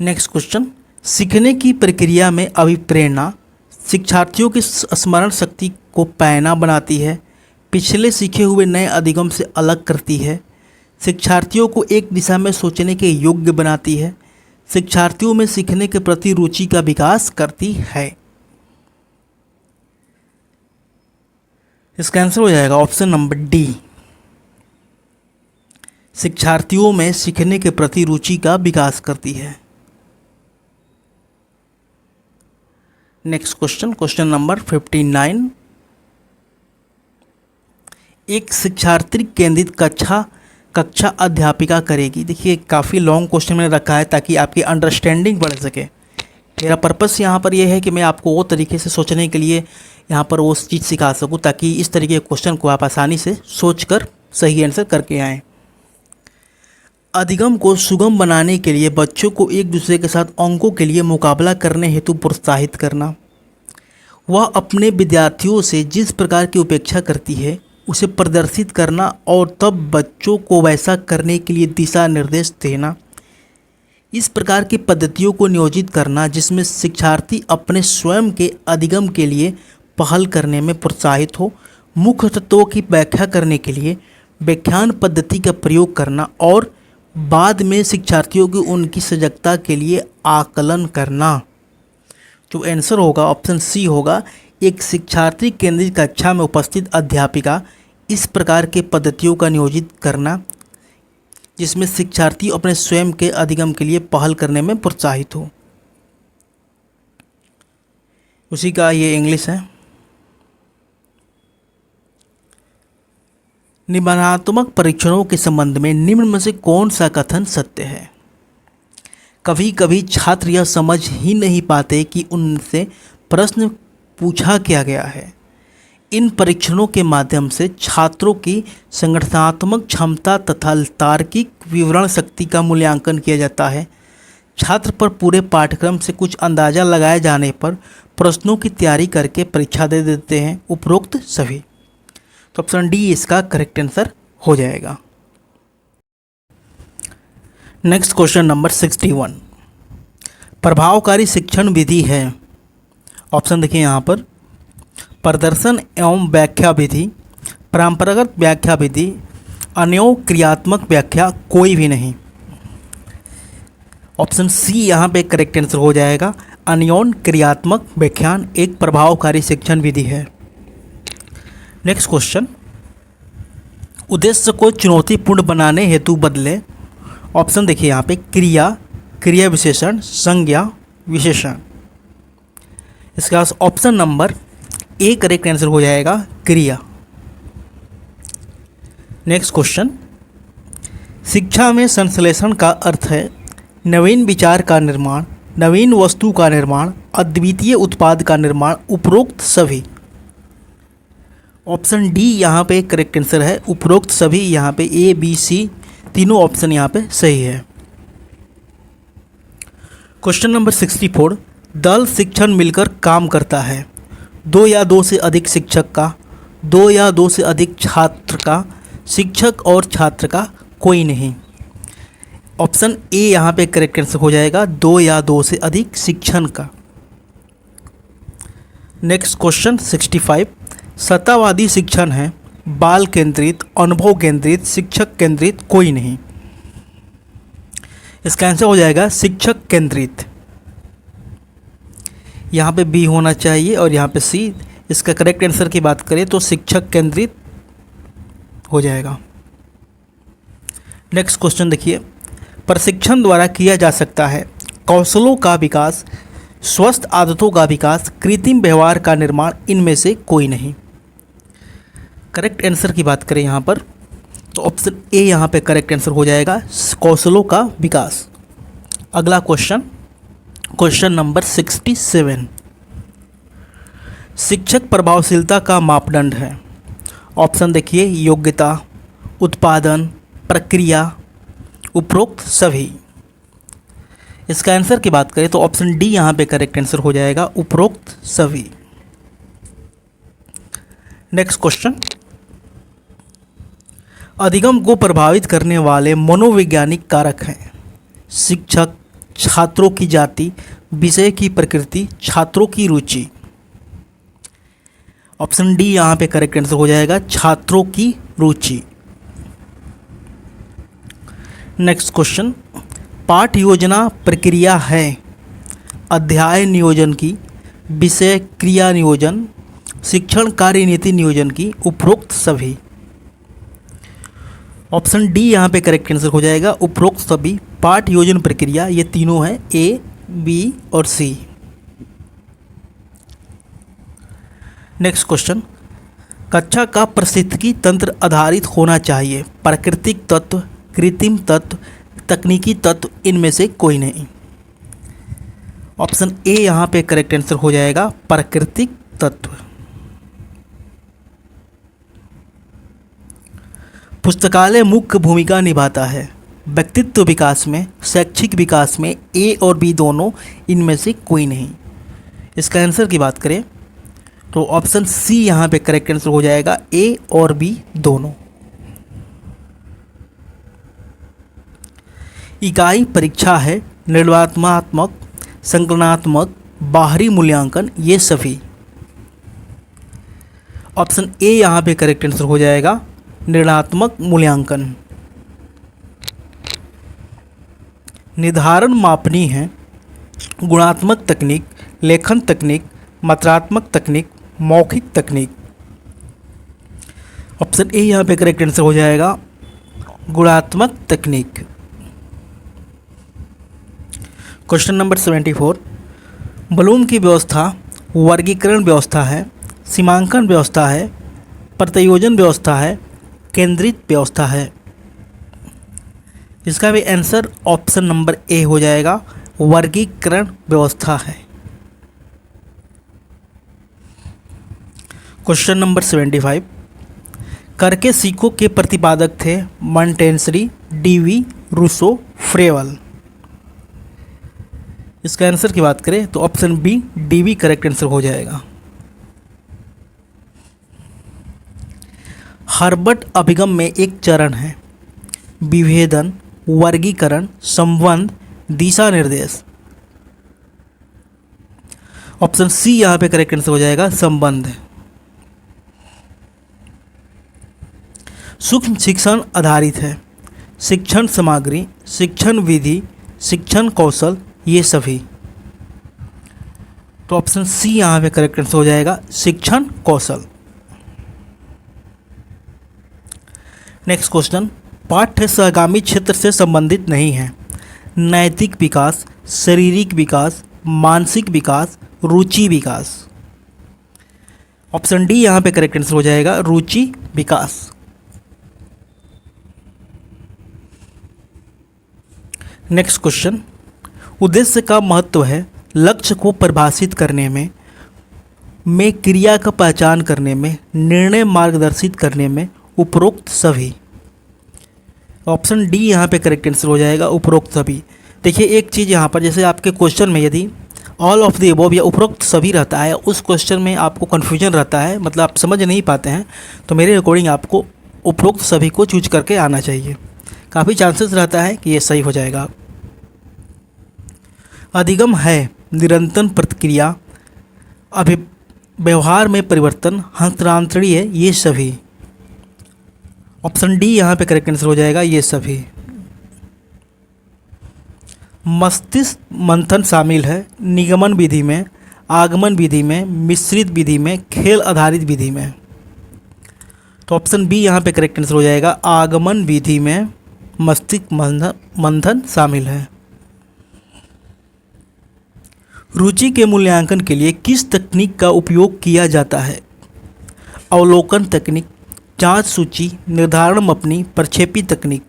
नेक्स्ट क्वेश्चन, सीखने की प्रक्रिया में अभिप्रेरणा शिक्षार्थियों की स्मरण शक्ति को पैना बनाती है, पिछले सीखे हुए नए अधिगम से अलग करती है, शिक्षार्थियों को एक दिशा में सोचने के योग्य बनाती है, शिक्षार्थियों में सीखने के प्रति रुचि का विकास करती है। इसका आंसर हो जाएगा ऑप्शन नंबर डी, शिक्षार्थियों में सीखने के प्रति रुचि का विकास करती है। नेक्स्ट क्वेश्चन, क्वेश्चन नंबर 59, एक शिक्षार्थी केंद्रित कक्षा अध्यापिका करेगी। देखिए काफ़ी लॉन्ग क्वेश्चन मैंने रखा है ताकि आपकी अंडरस्टैंडिंग बढ़ सके। मेरा पर्पस यहाँ पर यह है कि मैं आपको वो तरीके से सोचने के लिए यहाँ पर वो चीज़ सिखा सकूँ ताकि इस तरीके के क्वेश्चन को आप आसानी से सोचकर सही आंसर करके आएँ। अधिगम को सुगम बनाने के लिए बच्चों को एक दूसरे के साथ अंकों के लिए मुकाबला करने हेतु प्रोत्साहित करना, वह अपने विद्यार्थियों से जिस प्रकार की अपेक्षा करती है उसे प्रदर्शित करना और तब बच्चों को वैसा करने के लिए दिशा निर्देश देना। इस प्रकार की पद्धतियों को नियोजित करना जिसमें शिक्षार्थी अपने स्वयं के अधिगम के लिए पहल करने में प्रोत्साहित हो। मुख्य तत्वों की व्याख्या करने के लिए व्याख्यान पद्धति का प्रयोग करना और बाद में शिक्षार्थियों की उनकी सजगता के लिए आकलन करना। जो आंसर होगा ऑप्शन सी होगा। एक शिक्षार्थी केंद्रित कक्षा में उपस्थित अध्यापिका इस प्रकार के पद्धतियों का नियोजित करना जिसमें शिक्षार्थी अपने स्वयं के अधिगम के लिए पहल करने में प्रोत्साहित हो। उसी का ये इंग्लिश है। निबंधात्मक परीक्षणों के संबंध में निम्न में से कौन सा कथन सत्य है? कभी कभी छात्र यह समझ ही नहीं पाते कि उनसे प्रश्न पूछा क्या गया है। इन परीक्षणों के माध्यम से छात्रों की संगठनात्मक क्षमता तथा तार्किक विवरण शक्ति का मूल्यांकन किया जाता है। छात्र पर पूरे पाठ्यक्रम से कुछ अंदाज़ा लगाए जाने पर प्रश्नों की तैयारी करके परीक्षा दे देते हैं उपरोक्त सभी। तो ऑप्शन डी इसका करेक्ट आंसर हो जाएगा। Next question number 61। प्रभावकारी शिक्षण विधि है। ऑप्शन देखिए यहाँ पर, प्रदर्शन एवं व्याख्या विधि, परंपरागत व्याख्या विधि, अन्यों क्रियात्मक व्याख्या, कोई भी नहीं। ऑप्शन सी यहाँ पे करेक्ट आंसर हो जाएगा। अन्योन क्रियात्मक व्याख्यान एक प्रभावकारी शिक्षण विधि है। नेक्स्ट क्वेश्चन, उद्देश्य को चुनौतीपूर्ण बनाने हेतु बदले। ऑप्शन देखिए यहाँ पे, क्रिया, क्रिया विशेषण, संज्ञा, विशेषण। इसका option number A correct answer हो जाएगा, क्रिया। नेक्स्ट क्वेश्चन, शिक्षा में संश्लेषण का अर्थ है नवीन विचार का निर्माण, नवीन वस्तु का निर्माण, अद्वितीय उत्पाद का निर्माण, उपरोक्त सभी। ऑप्शन डी यहाँ पे करेक्ट आंसर है, उपरोक्त सभी। यहाँ पे ए बी सी तीनों ऑप्शन यहाँ पे सही है। Question number 64। दल शिक्षण मिलकर काम करता है। 2 या 2 से अधिक शिक्षक का, 2 या 2 से अधिक छात्र का, शिक्षक और छात्र का, कोई नहीं। ऑप्शन ए यहाँ पे करेक्ट आंसर हो जाएगा, 2 या 2 से अधिक शिक्षण का। Next question 65। सत्तावादी शिक्षण है बाल केंद्रित, अनुभव केंद्रित, शिक्षक केंद्रित, कोई नहीं। इसका आंसर हो जाएगा शिक्षक केंद्रित। यहाँ पे बी होना चाहिए और यहाँ पे सी। इसका करेक्ट आंसर की बात करें तो शिक्षक केंद्रित हो जाएगा। नेक्स्ट क्वेश्चन देखिए, प्रशिक्षण द्वारा किया जा सकता है कौशलों का विकास, स्वस्थ आदतों का विकास, कृत्रिम व्यवहार का निर्माण, इनमें से कोई नहीं। करेक्ट आंसर की बात करें यहाँ पर तो ऑप्शन ए यहाँ पे करेक्ट आंसर हो जाएगा, कौशलों का विकास। अगला क्वेश्चन, क्वेश्चन नंबर 67। शिक्षक प्रभावशीलता का मापदंड है। ऑप्शन देखिए, योग्यता, उत्पादन, प्रक्रिया, उपरोक्त सभी। इसका आंसर की बात करें तो ऑप्शन डी यहाँ पे करेक्ट आंसर हो जाएगा, उपरोक्त सभी। नेक्स्ट क्वेश्चन, अधिगम को प्रभावित करने वाले मनोवैज्ञानिक कारक हैं शिक्षक, छात्रों की जाति, विषय की प्रकृति, छात्रों की रुचि। ऑप्शन डी यहाँ पे करेक्ट आंसर हो जाएगा, छात्रों की रुचि। नेक्स्ट क्वेश्चन, पाठ योजना प्रक्रिया है अध्याय नियोजन की, विषय क्रिया नियोजन, शिक्षण कार्यनीति नियोजन की, उपरोक्त सभी। ऑप्शन डी यहाँ पे करेक्ट आंसर हो जाएगा, उपरोक्त सभी। पाठ योजन प्रक्रिया ये तीनों हैं, ए, बी और सी। नेक्स्ट क्वेश्चन, कक्षा का पारिस्थितिकी तंत्र आधारित होना चाहिए प्राकृतिक तत्व, कृत्रिम तत्व, तकनीकी तत्व, इनमें से कोई नहीं। ऑप्शन ए यहाँ पे करेक्ट आंसर हो जाएगा, प्राकृतिक तत्व। पुस्तकालय मुख्य भूमिका निभाता है व्यक्तित्व विकास में, शैक्षिक विकास में, ए और बी दोनों, इनमें से कोई नहीं। इसका आंसर की बात करें तो ऑप्शन सी यहाँ पे करेक्ट आंसर हो जाएगा, ए और बी दोनों। इकाई परीक्षा है निर्णयात्मक, संगणनात्मक, बाहरी मूल्यांकन, ये सभी। ऑप्शन ए यहाँ पे करेक्ट आंसर हो जाएगा, निर्णयात्मक मूल्यांकन। निर्धारण मापनी है गुणात्मक तकनीक, लेखन तकनीक, मात्रात्मक तकनीक, मौखिक तकनीक। ऑप्शन ए यहाँ पे करेक्ट आंसर हो जाएगा, गुणात्मक तकनीक। क्वेश्चन नंबर 74, ब्लूम की व्यवस्था वर्गीकरण व्यवस्था है, सीमांकन व्यवस्था है, प्रत्योजन व्यवस्था है, केंद्रित व्यवस्था है। इसका भी आंसर ऑप्शन नंबर ए हो जाएगा, वर्गीकरण व्यवस्था है। क्वेश्चन नंबर 75, करके सीखो के प्रतिपादक थे मॉन्टेस्क्यू, डीवी, रूसो, फ्रेवल। इसका आंसर की बात करें तो option B DV correct answer हो जाएगा। हर्बर्ट अभिगम में एक चरण है, विभेदन, वर्गीकरण, संबंध, दिशा निर्देश। ऑप्शन सी यहाँ पे करेक्ट आंसर हो जाएगा, संबंध। सूक्ष्म शिक्षण आधारित है, शिक्षण सामग्री, शिक्षण विधि, शिक्षण कौशल, ये सभी। तो ऑप्शन सी यहाँ पे करेक्ट आंसर हो जाएगा, शिक्षण कौशल। नेक्स्ट क्वेश्चन, पाठ्य सहगामी क्षेत्र से संबंधित नहीं है, नैतिक विकास, शारीरिक विकास, मानसिक विकास, रुचि विकास। ऑप्शन डी यहाँ पे करेक्ट आंसर हो जाएगा, रुचि विकास। नेक्स्ट क्वेश्चन, उद्देश्य का महत्व है लक्ष्य को परिभाषित करने में क्रिया का पहचान करने में, निर्णय मार्गदर्शित करने में, उपरोक्त सभी। ऑप्शन डी यहाँ पे करेक्ट आंसर हो जाएगा, उपरोक्त सभी। देखिए एक चीज़ यहाँ पर, जैसे आपके क्वेश्चन में यदि ऑल ऑफ द अबव या उपरोक्त सभी रहता है, उस क्वेश्चन में आपको कन्फ्यूजन रहता है, मतलब आप समझ नहीं पाते हैं, तो मेरे अकॉर्डिंग आपको उपरोक्त सभी को चूज करके आना चाहिए। काफ़ी चांसेस रहता है कि ये सही हो जाएगा। अधिगम है निरंतर प्रतिक्रिया, व्यवहार में परिवर्तन, हस्तांतरणीय, ये सभी। ऑप्शन डी यहाँ पे करेक्ट आंसर हो जाएगा, ये सभी। मस्तिष्क मंथन शामिल है निगमन विधि में, आगमन विधि में, मिश्रित विधि में, खेल आधारित विधि में। तो ऑप्शन बी यहाँ पे करेक्ट आंसर हो जाएगा, आगमन विधि में मस्तिष्क मंथन शामिल है। रुचि के मूल्यांकन के लिए किस तकनीक का उपयोग किया जाता है? अवलोकन तकनीक, जांच सूची, निर्धारण मापनी, प्रक्षेपी तकनीक।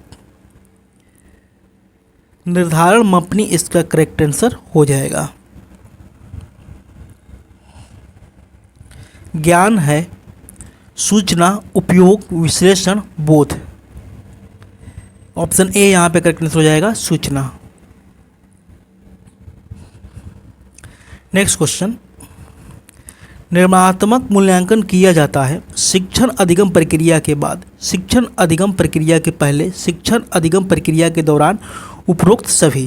निर्धारण मापनी इसका करेक्ट आंसर हो जाएगा। ज्ञान है सूचना, उपयोग, विश्लेषण, बोध। ऑप्शन ए यहाँ पे करेक्ट आंसर हो जाएगा, सूचना। नेक्स्ट क्वेश्चन, निर्माणात्मक मूल्यांकन किया जाता है शिक्षण अधिगम प्रक्रिया के बाद, शिक्षण अधिगम प्रक्रिया के पहले, शिक्षण अधिगम प्रक्रिया के दौरान, उपरोक्त सभी।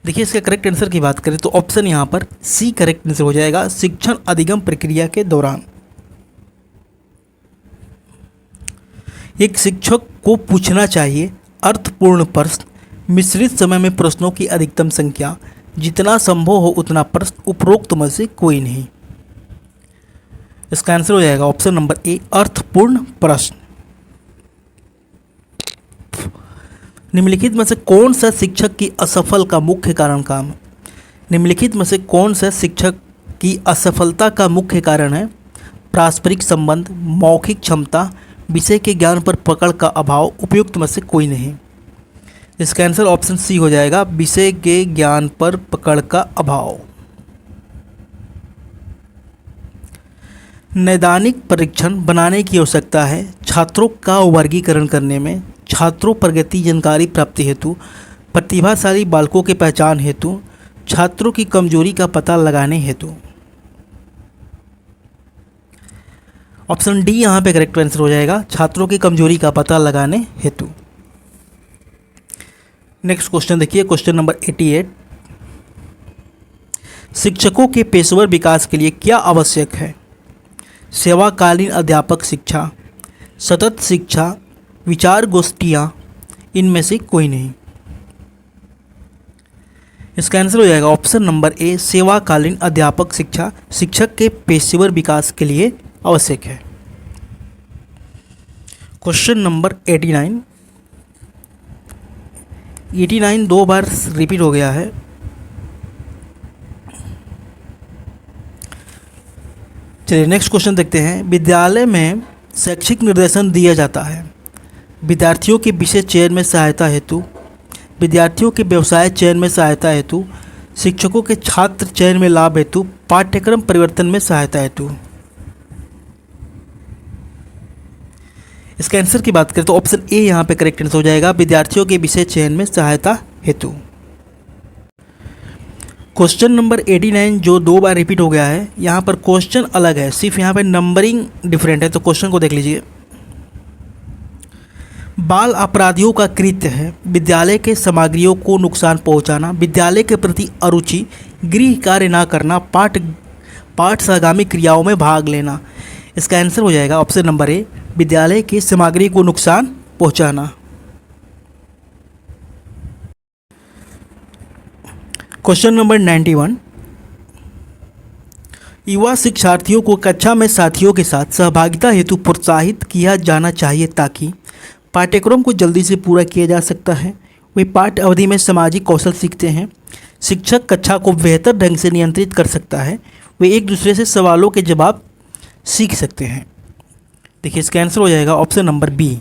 देखिए इसका करेक्ट आंसर की बात करें तो ऑप्शन यहाँ पर सी करेक्ट आंसर हो जाएगा, शिक्षण अधिगम प्रक्रिया के दौरान। एक शिक्षक को पूछना चाहिए अर्थपूर्ण प्रश्न, मिश्रित समय में प्रश्नों की अधिकतम संख्या, जितना संभव हो उतना प्रश्न, उपरोक्त में से कोई नहीं। इसका आंसर हो जाएगा ऑप्शन नंबर ए, अर्थपूर्ण प्रश्न। निम्नलिखित में से कौन सा शिक्षक की असफल का मुख्य कारण काम है? निम्नलिखित में से कौन सा शिक्षक की असफलता का मुख्य कारण है? पारस्परिक संबंध, मौखिक क्षमता, विषय के ज्ञान पर पकड़ का अभाव, उपयुक्त में से कोई नहीं। इसका आंसर ऑप्शन सी हो जाएगा, विषय के ज्ञान पर पकड़ का अभाव। नैदानिक परीक्षण बनाने की आवश्यकता है छात्रों का वर्गीकरण करने में, छात्रों प्रगति जानकारी प्राप्ति हेतु, प्रतिभाशाली बालकों के पहचान हेतु, छात्रों की कमजोरी का पता लगाने हेतु। ऑप्शन डी यहाँ पे करेक्ट आंसर हो जाएगा, छात्रों की कमजोरी का पता लगाने हेतु। नेक्स्ट क्वेश्चन देखिए, क्वेश्चन नंबर 88। शिक्षकों के पेशेवर विकास के लिए क्या आवश्यक है? सेवाकालीन अध्यापक शिक्षा, सतत शिक्षा, विचार गोष्ठियाँ, इनमें से कोई नहीं। इसका आंसर हो जाएगा ऑप्शन नंबर ए, सेवाकालीन अध्यापक शिक्षा शिक्षक के पेशेवर विकास के लिए आवश्यक है। Question number 89। 89 दो बार रिपीट हो गया है। चलिए नेक्स्ट क्वेश्चन देखते हैं। विद्यालय में शैक्षिक निर्देशन दिया जाता है विद्यार्थियों के विषय चयन में सहायता हेतु, विद्यार्थियों के व्यवसाय चयन में सहायता हेतु, शिक्षकों के छात्र चयन में लाभ हेतु, पाठ्यक्रम परिवर्तन में सहायता हेतु। इसका आंसर की बात करें तो ऑप्शन ए यहाँ पे करेक्ट आंसर हो जाएगा, विद्यार्थियों के विषय चयन में सहायता हेतु। क्वेश्चन नंबर 89 जो दो बार रिपीट हो गया है, यहाँ पर क्वेश्चन अलग है, सिर्फ यहाँ पे नंबरिंग डिफरेंट है। तो क्वेश्चन को देख लीजिए। बाल अपराधियों का कृत्य है विद्यालय के सामग्रियों को नुकसान पहुंचाना, विद्यालय के प्रति अरुचि, गृह कार्य ना करना, पाठ सहगामी क्रियाओं में भाग लेना। इसका आंसर हो जाएगा ऑप्शन नंबर ए, विद्यालय की सामग्री को नुकसान पहुंचाना। Question number 91। युवा शिक्षार्थियों को कक्षा में साथियों के साथ सहभागिता हेतु प्रोत्साहित किया जाना चाहिए ताकि पाठ्यक्रम को जल्दी से पूरा किया जा सकता है। वे पाठ्य अवधि में सामाजिक कौशल सीखते हैं। शिक्षक कक्षा को बेहतर ढंग से नियंत्रित कर सकता है। वे एक दूसरे से सवालों के जवाब सीख सकते हैं। देखिए इसका आंसर हो जाएगा ऑप्शन नंबर बी,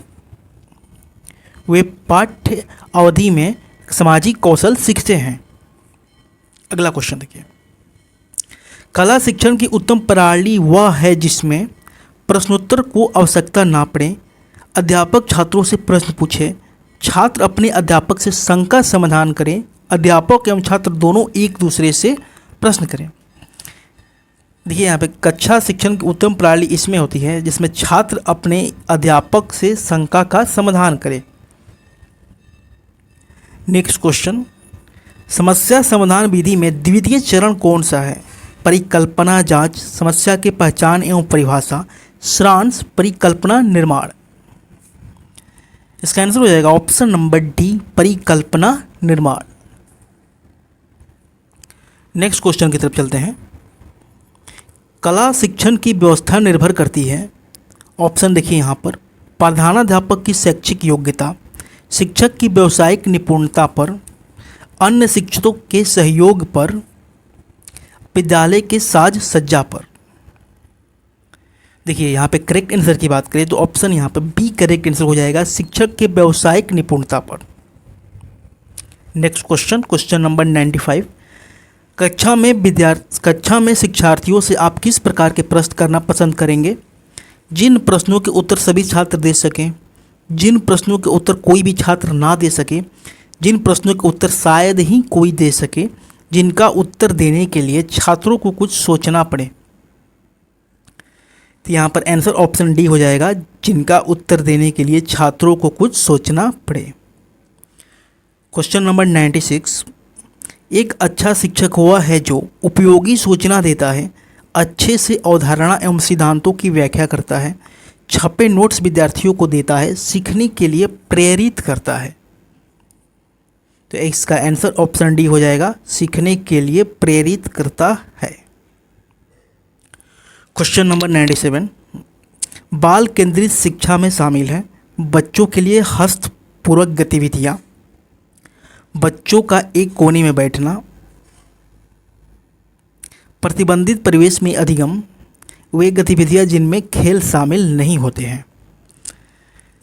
वे पाठ्य अवधि में सामाजिक कौशल सीखते हैं। अगला क्वेश्चन देखिए। कला शिक्षण की उत्तम प्रणाली वह है जिसमें प्रश्नोत्तर को आवश्यकता ना पड़े, अध्यापक छात्रों से प्रश्न पूछे, छात्र अपने अध्यापक से शंका समाधान करें, अध्यापक एवं छात्र दोनों एक दूसरे से प्रश्न करें। देखिए यहाँ पे कक्षा शिक्षण की उत्तम प्रणाली इसमें होती है जिसमें छात्र अपने अध्यापक से शंका का समाधान करे। नेक्स्ट क्वेश्चन, समस्या समाधान विधि में द्वितीय चरण कौन सा है? परिकल्पना जांच, समस्या की पहचान एवं परिभाषा, सारांश, परिकल्पना निर्माण। इसका आंसर हो जाएगा ऑप्शन नंबर डी, परिकल्पना निर्माण। नेक्स्ट क्वेश्चन की तरफ चलते हैं। कला शिक्षण की व्यवस्था निर्भर करती है, ऑप्शन देखिए यहाँ पर, प्रधानाध्यापक की शैक्षिक योग्यता, शिक्षक की व्यावसायिक निपुणता पर, अन्य शिक्षकों के सहयोग पर, विद्यालय के साज सज्जा पर। देखिए यहाँ पे करेक्ट आंसर की बात करें तो ऑप्शन यहाँ पर बी करेक्ट आंसर हो जाएगा, शिक्षक के व्यावसायिक निपुणता पर। Next question, question number 95। कक्षा में शिक्षार्थियों से आप किस प्रकार के प्रश्न करना पसंद करेंगे? जिन प्रश्नों के उत्तर सभी छात्र दे सकें, जिन प्रश्नों के उत्तर कोई भी छात्र ना दे सके, जिन प्रश्नों के उत्तर शायद ही कोई दे सके, जिनका उत्तर देने के लिए छात्रों को कुछ सोचना पड़े। तो यहाँ पर आंसर ऑप्शन डी हो जाएगा, जिनका उत्तर देने के लिए छात्रों को कुछ सोचना पड़े। Question number 96। एक अच्छा शिक्षक हुआ है जो उपयोगी सूचना देता है, अच्छे से अवधारणा एवं सिद्धांतों की व्याख्या करता है, छपे नोट्स विद्यार्थियों को देता है, सीखने के लिए प्रेरित करता है। तो इसका आंसर ऑप्शन डी हो जाएगा, सीखने के लिए प्रेरित करता है। Question number 97। बाल केंद्रित शिक्षा में शामिल है बच्चों के लिए हस्तपूर्वक गतिविधियाँ, बच्चों का एक कोने में बैठना, प्रतिबंधित परिवेश में अधिगम, वे गतिविधियाँ जिनमें खेल शामिल नहीं होते हैं।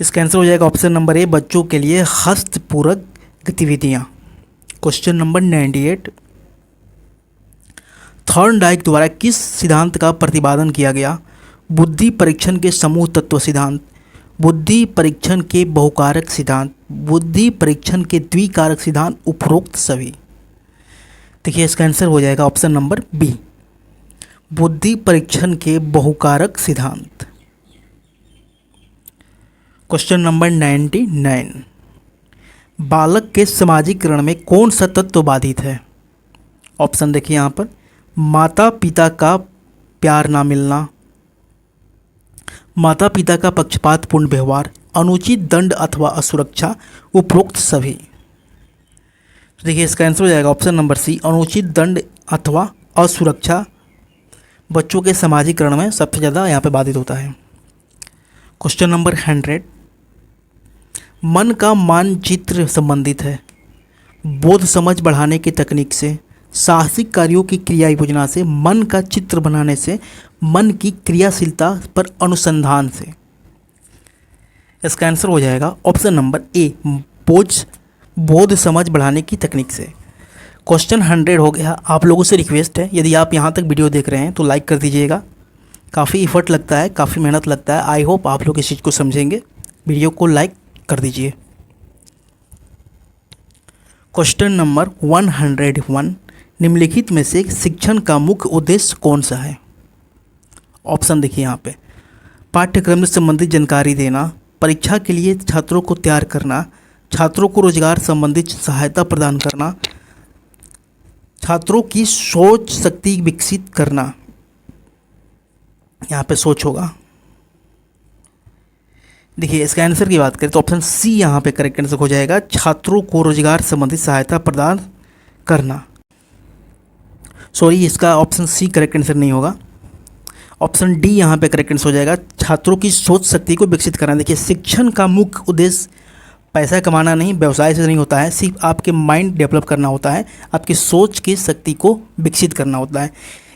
इसका आंसर हो जाएगा ऑप्शन नंबर ए, बच्चों के लिए हस्तपूर्वक गतिविधियाँ। Question number 98। थॉर्नडाइक द्वारा किस सिद्धांत का प्रतिपादन किया गया? बुद्धि परीक्षण के समूह तत्व सिद्धांत, बुद्धि परीक्षण के बहुकारक सिद्धांत, बुद्धि परीक्षण के द्विकारक सिद्धांत, उपरोक्त सभी। देखिए इसका आंसर हो जाएगा ऑप्शन नंबर बी, बुद्धि परीक्षण के बहुकारक सिद्धांत। क्वेश्चन नंबर 99, बालक के सामाजिकरण में कौन सा तत्व बाधित है? ऑप्शन देखिए यहाँ पर, माता पिता का प्यार ना मिलना, माता पिता का पक्षपातपूर्ण व्यवहार, अनुचित दंड अथवा असुरक्षा, उपरोक्त सभी। तो देखिए इसका आंसर हो जाएगा ऑप्शन नंबर सी, अनुचित दंड अथवा असुरक्षा बच्चों के सामाजिकरण में सबसे ज़्यादा यहाँ पे बाधित होता है। क्वेश्चन नंबर 100, मन का मानचित्र संबंधित है बोध समझ बढ़ाने की तकनीक से, साहसिक कार्यों की क्रिया योजना से, मन का चित्र बनाने से, मन की क्रियाशीलता पर अनुसंधान से। इसका आंसर हो जाएगा ऑप्शन नंबर ए, बोध समझ बढ़ाने की तकनीक से। क्वेश्चन 100 हो गया। आप लोगों से रिक्वेस्ट है, यदि आप यहाँ तक वीडियो देख रहे हैं तो लाइक कर दीजिएगा। काफ़ी इफर्ट लगता है, काफ़ी मेहनत लगता है। आई होप आप लोग इस चीज़ को समझेंगे। वीडियो को लाइक कर दीजिए। क्वेश्चन नंबर 101, निम्नलिखित में से शिक्षण का मुख्य उद्देश्य कौन सा है? ऑप्शन देखिए यहाँ पे, पाठ्यक्रम से संबंधित जानकारी देना, परीक्षा के लिए छात्रों को तैयार करना, छात्रों को रोजगार संबंधित सहायता प्रदान करना, छात्रों की सोच शक्ति विकसित करना। यहाँ पे सोच होगा। देखिए इसका आंसर की बात करें तो ऑप्शन सी यहाँ पे करेक्ट आंसर हो जाएगा, छात्रों को रोजगार संबंधित सहायता प्रदान करना। सॉरी, इसका ऑप्शन सी करेक्ट आंसर नहीं होगा। ऑप्शन डी यहाँ पे करेक्ट आंसर हो जाएगा, छात्रों की सोच शक्ति को विकसित करना। देखिए शिक्षण का मुख्य उद्देश्य पैसा कमाना नहीं, व्यवसाय से नहीं होता है, सिर्फ आपके माइंड डेवलप करना होता है, आपकी सोच की शक्ति को विकसित करना होता है।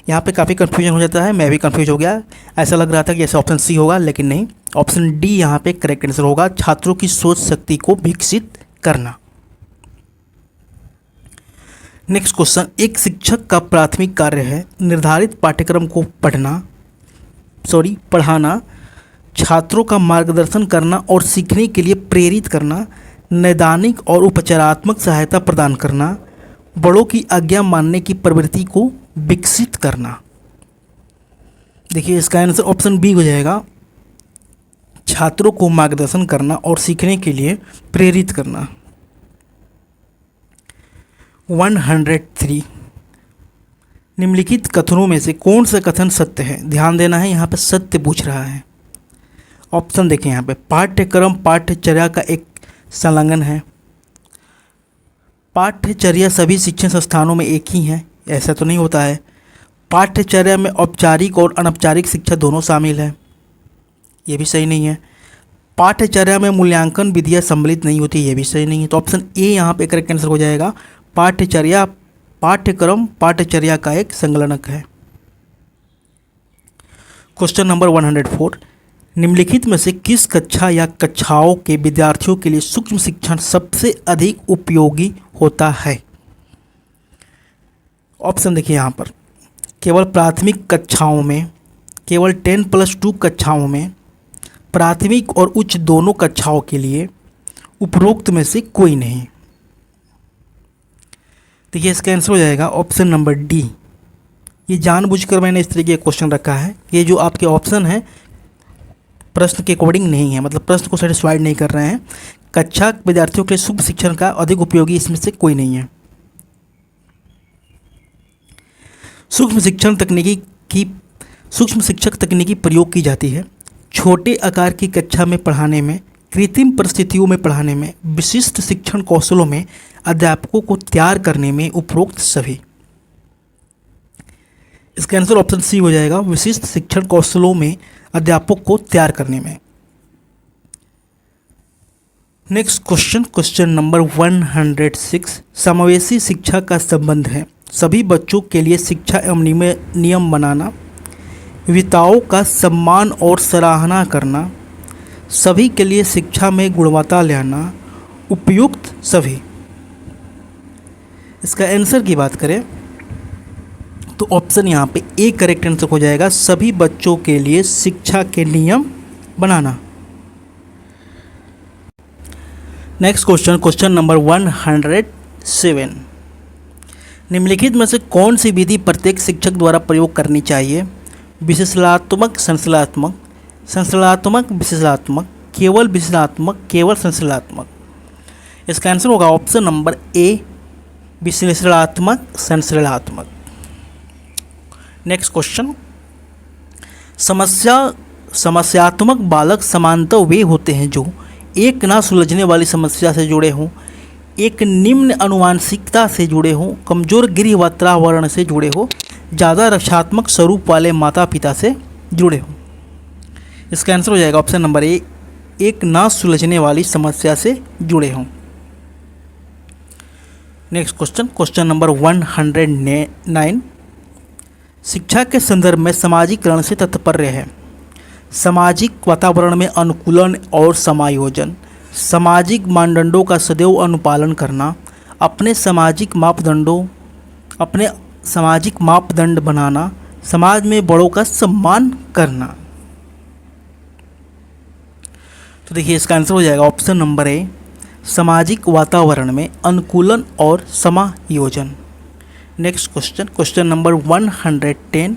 यहाँ पे काफ़ी कन्फ्यूजन हो जाता है, मैं भी कन्फ्यूज हो गया। ऐसा लग रहा था कि जैसे ऑप्शन सी होगा, लेकिन नहीं, ऑप्शन डी यहाँ पे करेक्ट आंसर होगा, छात्रों की सोच शक्ति को विकसित करना। नेक्स्ट क्वेश्चन, एक शिक्षक का प्राथमिक कार्य है निर्धारित पाठ्यक्रम को पढ़ाना, छात्रों का मार्गदर्शन करना और सीखने के लिए प्रेरित करना, नैदानिक और उपचारात्मक सहायता प्रदान करना, बड़ों की आज्ञा मानने की प्रवृत्ति को विकसित करना। देखिए इसका आंसर ऑप्शन बी हो जाएगा, छात्रों को मार्गदर्शन करना और सीखने के लिए प्रेरित करना। 103, निम्नलिखित कथनों में से कौन सा कथन सत्य है? ध्यान देना है, यहाँ पे सत्य पूछ रहा है। ऑप्शन देखें यहाँ पे, पाठ्यक्रम पाठ्यचर्या का एक संलग्न है, पाठ्यचर्या सभी शिक्षण संस्थानों में एक ही है, ऐसा तो नहीं होता है, पाठ्यचर्या में औपचारिक और अनौपचारिक शिक्षा दोनों शामिल है, ये भी सही नहीं है, पाठ्यचर्या में मूल्यांकन विधियाँ सम्मिलित नहीं होती, ये भी सही नहीं है। तो ऑप्शन ए यहाँ पे करेक्ट आंसर हो जाएगा, पाठ्यचर्या पाठ्यक्रम पाठ्यचर्या का एक संलग्नक है। क्वेश्चन नंबर 104, निम्नलिखित में से किस कक्षा या कक्षाओं के विद्यार्थियों के लिए सूक्ष्म शिक्षण सबसे अधिक उपयोगी होता है? ऑप्शन देखिए यहाँ पर, केवल प्राथमिक कक्षाओं में, केवल 10+2 कक्षाओं में, प्राथमिक और उच्च दोनों कक्षाओं के लिए, उपरोक्त में से कोई नहीं। देखिए इसका आंसर हो जाएगा ऑप्शन नंबर डी। ये जानबूझकर मैंने इस तरीके का क्वेश्चन रखा है, ये जो आपके ऑप्शन है प्रश्न के अकॉर्डिंग नहीं है, मतलब प्रश्न को सेटिस्फाइड नहीं कर रहे हैं। कक्षा विद्यार्थियों के लिए सूक्ष्म शिक्षण का अधिक उपयोगी इसमें से कोई नहीं है। सूक्ष्म शिक्षक तकनीकी प्रयोग की जाती है छोटे आकार की कक्षा में पढ़ाने में, कृत्रिम परिस्थितियों में पढ़ाने में, विशिष्ट शिक्षण कौशलों में अध्यापकों को तैयार करने में, उपरोक्त सभी। इसका आंसर ऑप्शन सी हो जाएगा, विशिष्ट शिक्षण कौशलों में अध्यापक को तैयार करने में। नेक्स्ट क्वेश्चन, क्वेश्चन नंबर 106, समावेशी शिक्षा का संबंध है सभी बच्चों के लिए शिक्षा एवं नियम बनाना, विविधताओं का सम्मान और सराहना करना, सभी के लिए शिक्षा में गुणवत्ता लाना, उपयुक्त सभी। इसका आंसर की बात करें तो ऑप्शन यहाँ पे ए करेक्ट आंसर हो जाएगा, सभी बच्चों के लिए शिक्षा के नियम बनाना। नेक्स्ट क्वेश्चन, क्वेश्चन नंबर 107, निम्नलिखित में से कौन सी विधि प्रत्येक शिक्षक द्वारा प्रयोग करनी चाहिए? विश्लेषणात्मक संश्लेषणात्मक, संश्लेषणात्मक विश्लेषणात्मक, केवल विश्लेषणात्मक, केवल संश्लेषणात्मक। इसका आंसर होगा ऑप्शन नंबर ए, विश्लेषणात्मक संश्लेषणात्मक। नेक्स्ट क्वेश्चन, समस्यात्मक बालक सामान्यतः वे होते हैं जो एक ना सुलझने वाली समस्या से जुड़े हों, एक निम्न अनुवांशिकता से जुड़े हों, कमजोर गृह वातावरण से जुड़े हों, ज़्यादा रक्षात्मक स्वरूप वाले माता पिता से जुड़े हों। इसका आंसर हो जाएगा ऑप्शन नंबर ए, एक ना सुलझने वाली समस्या से जुड़े हों। नेक्स्ट क्वेश्चन, क्वेश्चन नंबर 109, शिक्षा के संदर्भ में सामाजिकरण से तात्पर्य है सामाजिक वातावरण में अनुकूलन और समायोजन, सामाजिक मानदंडों का सदैव अनुपालन करना, अपने सामाजिक मापदंड बनाना, समाज में बड़ों का सम्मान करना। तो देखिए इसका आंसर हो जाएगा ऑप्शन नंबर ए, सामाजिक वातावरण में अनुकूलन और समायोजन। नेक्स्ट क्वेश्चन, क्वेश्चन नंबर 110,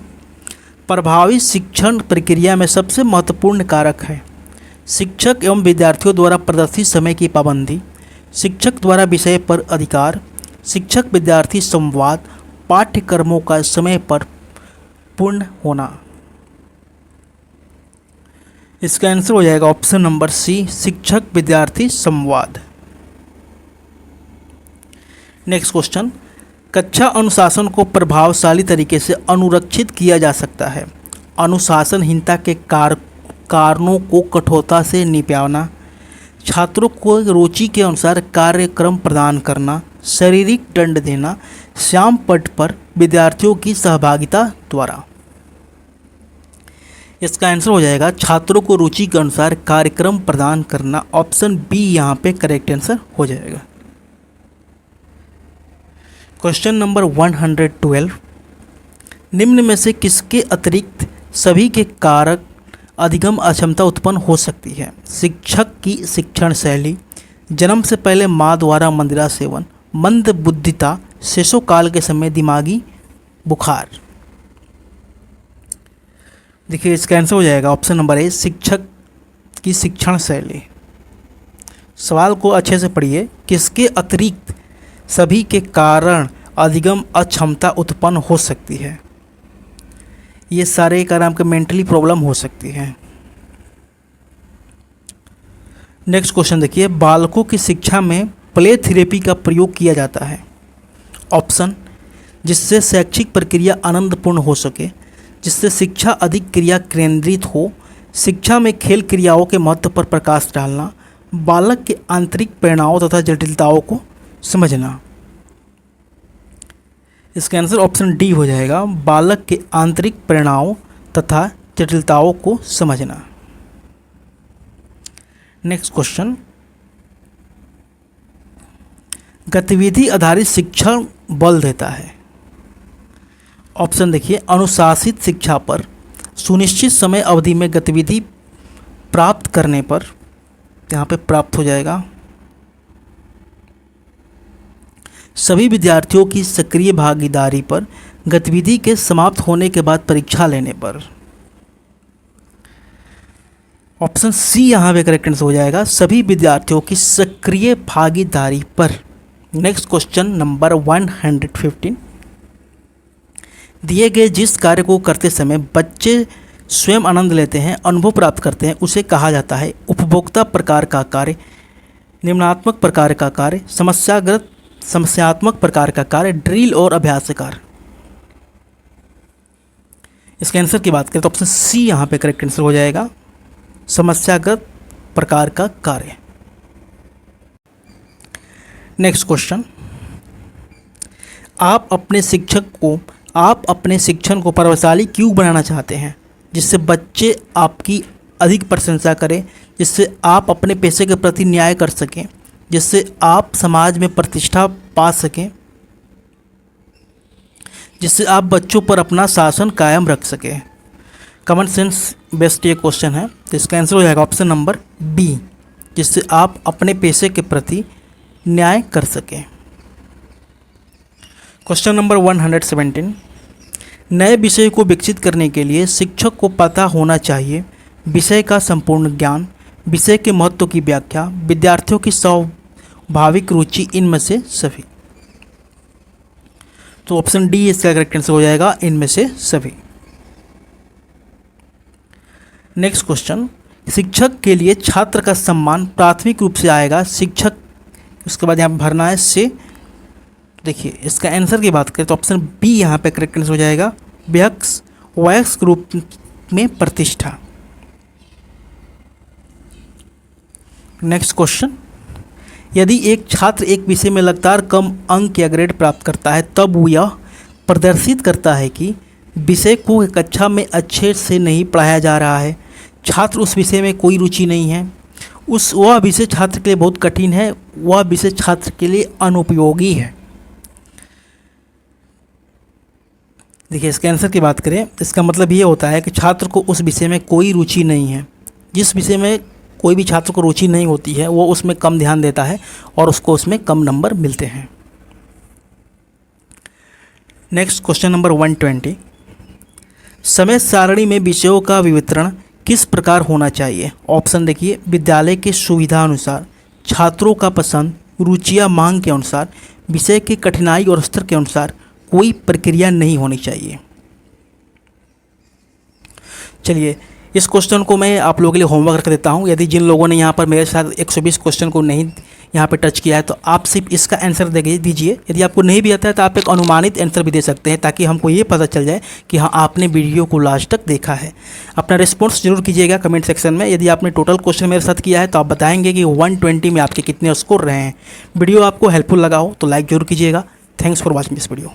प्रभावी शिक्षण प्रक्रिया में सबसे महत्वपूर्ण कारक है शिक्षक एवं विद्यार्थियों द्वारा प्रदर्शित समय की पाबंदी, शिक्षक द्वारा विषय पर अधिकार, शिक्षक विद्यार्थी संवाद, पाठ्यक्रमों का समय पर पूर्ण होना। इसका आंसर हो जाएगा ऑप्शन नंबर सी, शिक्षक विद्यार्थी संवाद। नेक्स्ट क्वेश्चन, कक्षा अनुशासन को प्रभावशाली तरीके से अनुरक्षित किया जा सकता है अनुशासनहीनता के कारणों को कठोरता से निपटाना, छात्रों को रुचि के अनुसार कार्यक्रम प्रदान करना, शारीरिक दंड देना, श्याम पट पर विद्यार्थियों की सहभागिता द्वारा। इसका आंसर हो जाएगा छात्रों को रुचि के अनुसार कार्यक्रम प्रदान करना। ऑप्शन बी यहाँ पे करेक्ट आंसर हो जाएगा। क्वेश्चन नंबर 112, निम्न में से किसके अतिरिक्त सभी के कारक अधिगम अक्षमता उत्पन्न हो सकती है? शिक्षक की शिक्षण शैली, जन्म से पहले माँ द्वारा मंदिरा सेवन, मंद बुद्धिता, शिशु काल के समय दिमागी बुखार। देखिए इसका आंसर हो जाएगा ऑप्शन नंबर ए, शिक्षक की शिक्षण शैली। सवाल को अच्छे से पढ़िए, किसके अतिरिक्त सभी के कारण अधिगम अक्षमता उत्पन्न हो सकती है? ये सारे कारण आपके मेंटली प्रॉब्लम हो सकती है। नेक्स्ट क्वेश्चन देखिए, बालकों की शिक्षा में प्ले थेरेपी का प्रयोग किया जाता है। ऑप्शन, जिससे शैक्षिक प्रक्रिया आनंदपूर्ण हो सके, जिससे शिक्षा अधिक क्रिया केंद्रित हो, शिक्षा में खेल क्रियाओं के महत्व पर प्रकाश डालना, बालक के आंतरिक प्रेरणाओं तथा जटिलताओं को समझना। इसका आंसर ऑप्शन डी हो जाएगा, बालक के आंतरिक प्रेरणाओं तथा जटिलताओं को समझना। नेक्स्ट क्वेश्चन, गतिविधि आधारित शिक्षण बल देता है। ऑप्शन देखिए, अनुशासित शिक्षा पर, सुनिश्चित समय अवधि में गतिविधि प्राप्त करने पर, यहाँ पे प्राप्त हो जाएगा, सभी विद्यार्थियों की सक्रिय भागीदारी पर, गतिविधि के समाप्त होने के बाद परीक्षा लेने पर। ऑप्शन सी यहाँ पे करेक्ट आंसर हो जाएगा, सभी विद्यार्थियों की सक्रिय भागीदारी पर। नेक्स्ट क्वेश्चन नंबर 115, दिए गए जिस कार्य को करते समय बच्चे स्वयं आनंद लेते हैं, अनुभव प्राप्त करते हैं, उसे कहा जाता है उपभोक्ता प्रकार का कार्य, निम्नात्मक प्रकार का कार्य, समस्यात्मक प्रकार का कार्य, ड्रिल और अभ्यास कार्य। इसके आंसर की बात करें तो ऑप्शन सी यहाँ पे करेक्ट आंसर हो जाएगा, समस्यागत प्रकार का कार्य। नेक्स्ट क्वेश्चन, आप अपने शिक्षण को प्रभावशाली क्यों बनाना चाहते हैं? जिससे बच्चे आपकी अधिक प्रशंसा करें, जिससे आप अपने पेशे के प्रति न्याय कर सकें, जिससे आप समाज में प्रतिष्ठा पा सकें, जिससे आप बच्चों पर अपना शासन कायम रख सकें। कॉमन सेंस बेस्ड ये क्वेश्चन है, तो इसका आंसर हो जाएगा ऑप्शन नंबर बी, जिससे आप अपने पेशे के प्रति न्याय कर सकें। क्वेश्चन नंबर 117, नए विषय को विकसित करने के लिए शिक्षक को पता होना चाहिए विषय का संपूर्ण ज्ञान, विषय के महत्व की व्याख्या, विद्यार्थियों की स्वाभाविक रुचि, इनमें से सभी। तो ऑप्शन डी इसका करेक्ट आंसर हो जाएगा, इनमें से सभी। नेक्स्ट क्वेश्चन, शिक्षक के लिए छात्र का सम्मान प्राथमिक रूप से आएगा शिक्षक, उसके बाद यहाँ पर भरना है से। देखिए इसका आंसर की बात करें तो ऑप्शन बी यहाँ पे करेक्ट आंसर हो जाएगा, वयस्क रूप में प्रतिष्ठा। नेक्स्ट क्वेश्चन, यदि एक छात्र एक विषय में लगातार कम अंक या ग्रेड प्राप्त करता है तब वो यह प्रदर्शित करता है कि विषय को कक्षा में अच्छे से नहीं पढ़ाया जा रहा है, छात्र उस विषय में कोई रुचि नहीं है, वह विषय छात्र के लिए बहुत कठिन है, वह विषय छात्र के लिए अनुपयोगी है। देखिए इसके आंसर की बात करें, इसका मतलब ये होता है कि छात्र को उस विषय में कोई रुचि नहीं है। जिस विषय में कोई भी छात्र को रुचि नहीं होती है वो उसमें कम ध्यान देता है और उसको उसमें कम नंबर मिलते हैं। नेक्स्ट क्वेश्चन नंबर 120, समय सारणी में विषयों का वितरण किस प्रकार होना चाहिए? ऑप्शन देखिए, विद्यालय के सुविधा अनुसार, छात्रों का पसंद, रुचियाँ मांग के अनुसार, विषय की कठिनाई और स्तर के अनुसार, कोई प्रक्रिया नहीं होनी चाहिए। चलिए इस क्वेश्चन को मैं आप लोगों के लिए होमवर्क रख देता हूं। यदि जिन लोगों ने यहाँ पर मेरे साथ 120 क्वेश्चन को नहीं यहाँ पे टच किया है तो आप सिर्फ इसका आंसर दीजिए। यदि आपको नहीं भी आता है तो आप एक अनुमानित आंसर भी दे सकते हैं ताकि हमको ये पता चल जाए कि हाँ आपने वीडियो को लास्ट तक देखा है। अपना रिस्पॉन्स जरूर कीजिएगा कमेंट सेक्शन में। यदि आपने टोटल क्वेश्चन मेरे साथ किया है तो आप बताएंगे कि 120 में आपके कितने स्कोर रहे हैं। वीडियो आपको हेल्पफुल लगा हो तो लाइक जरूर कीजिएगा। Thanks for watching this video.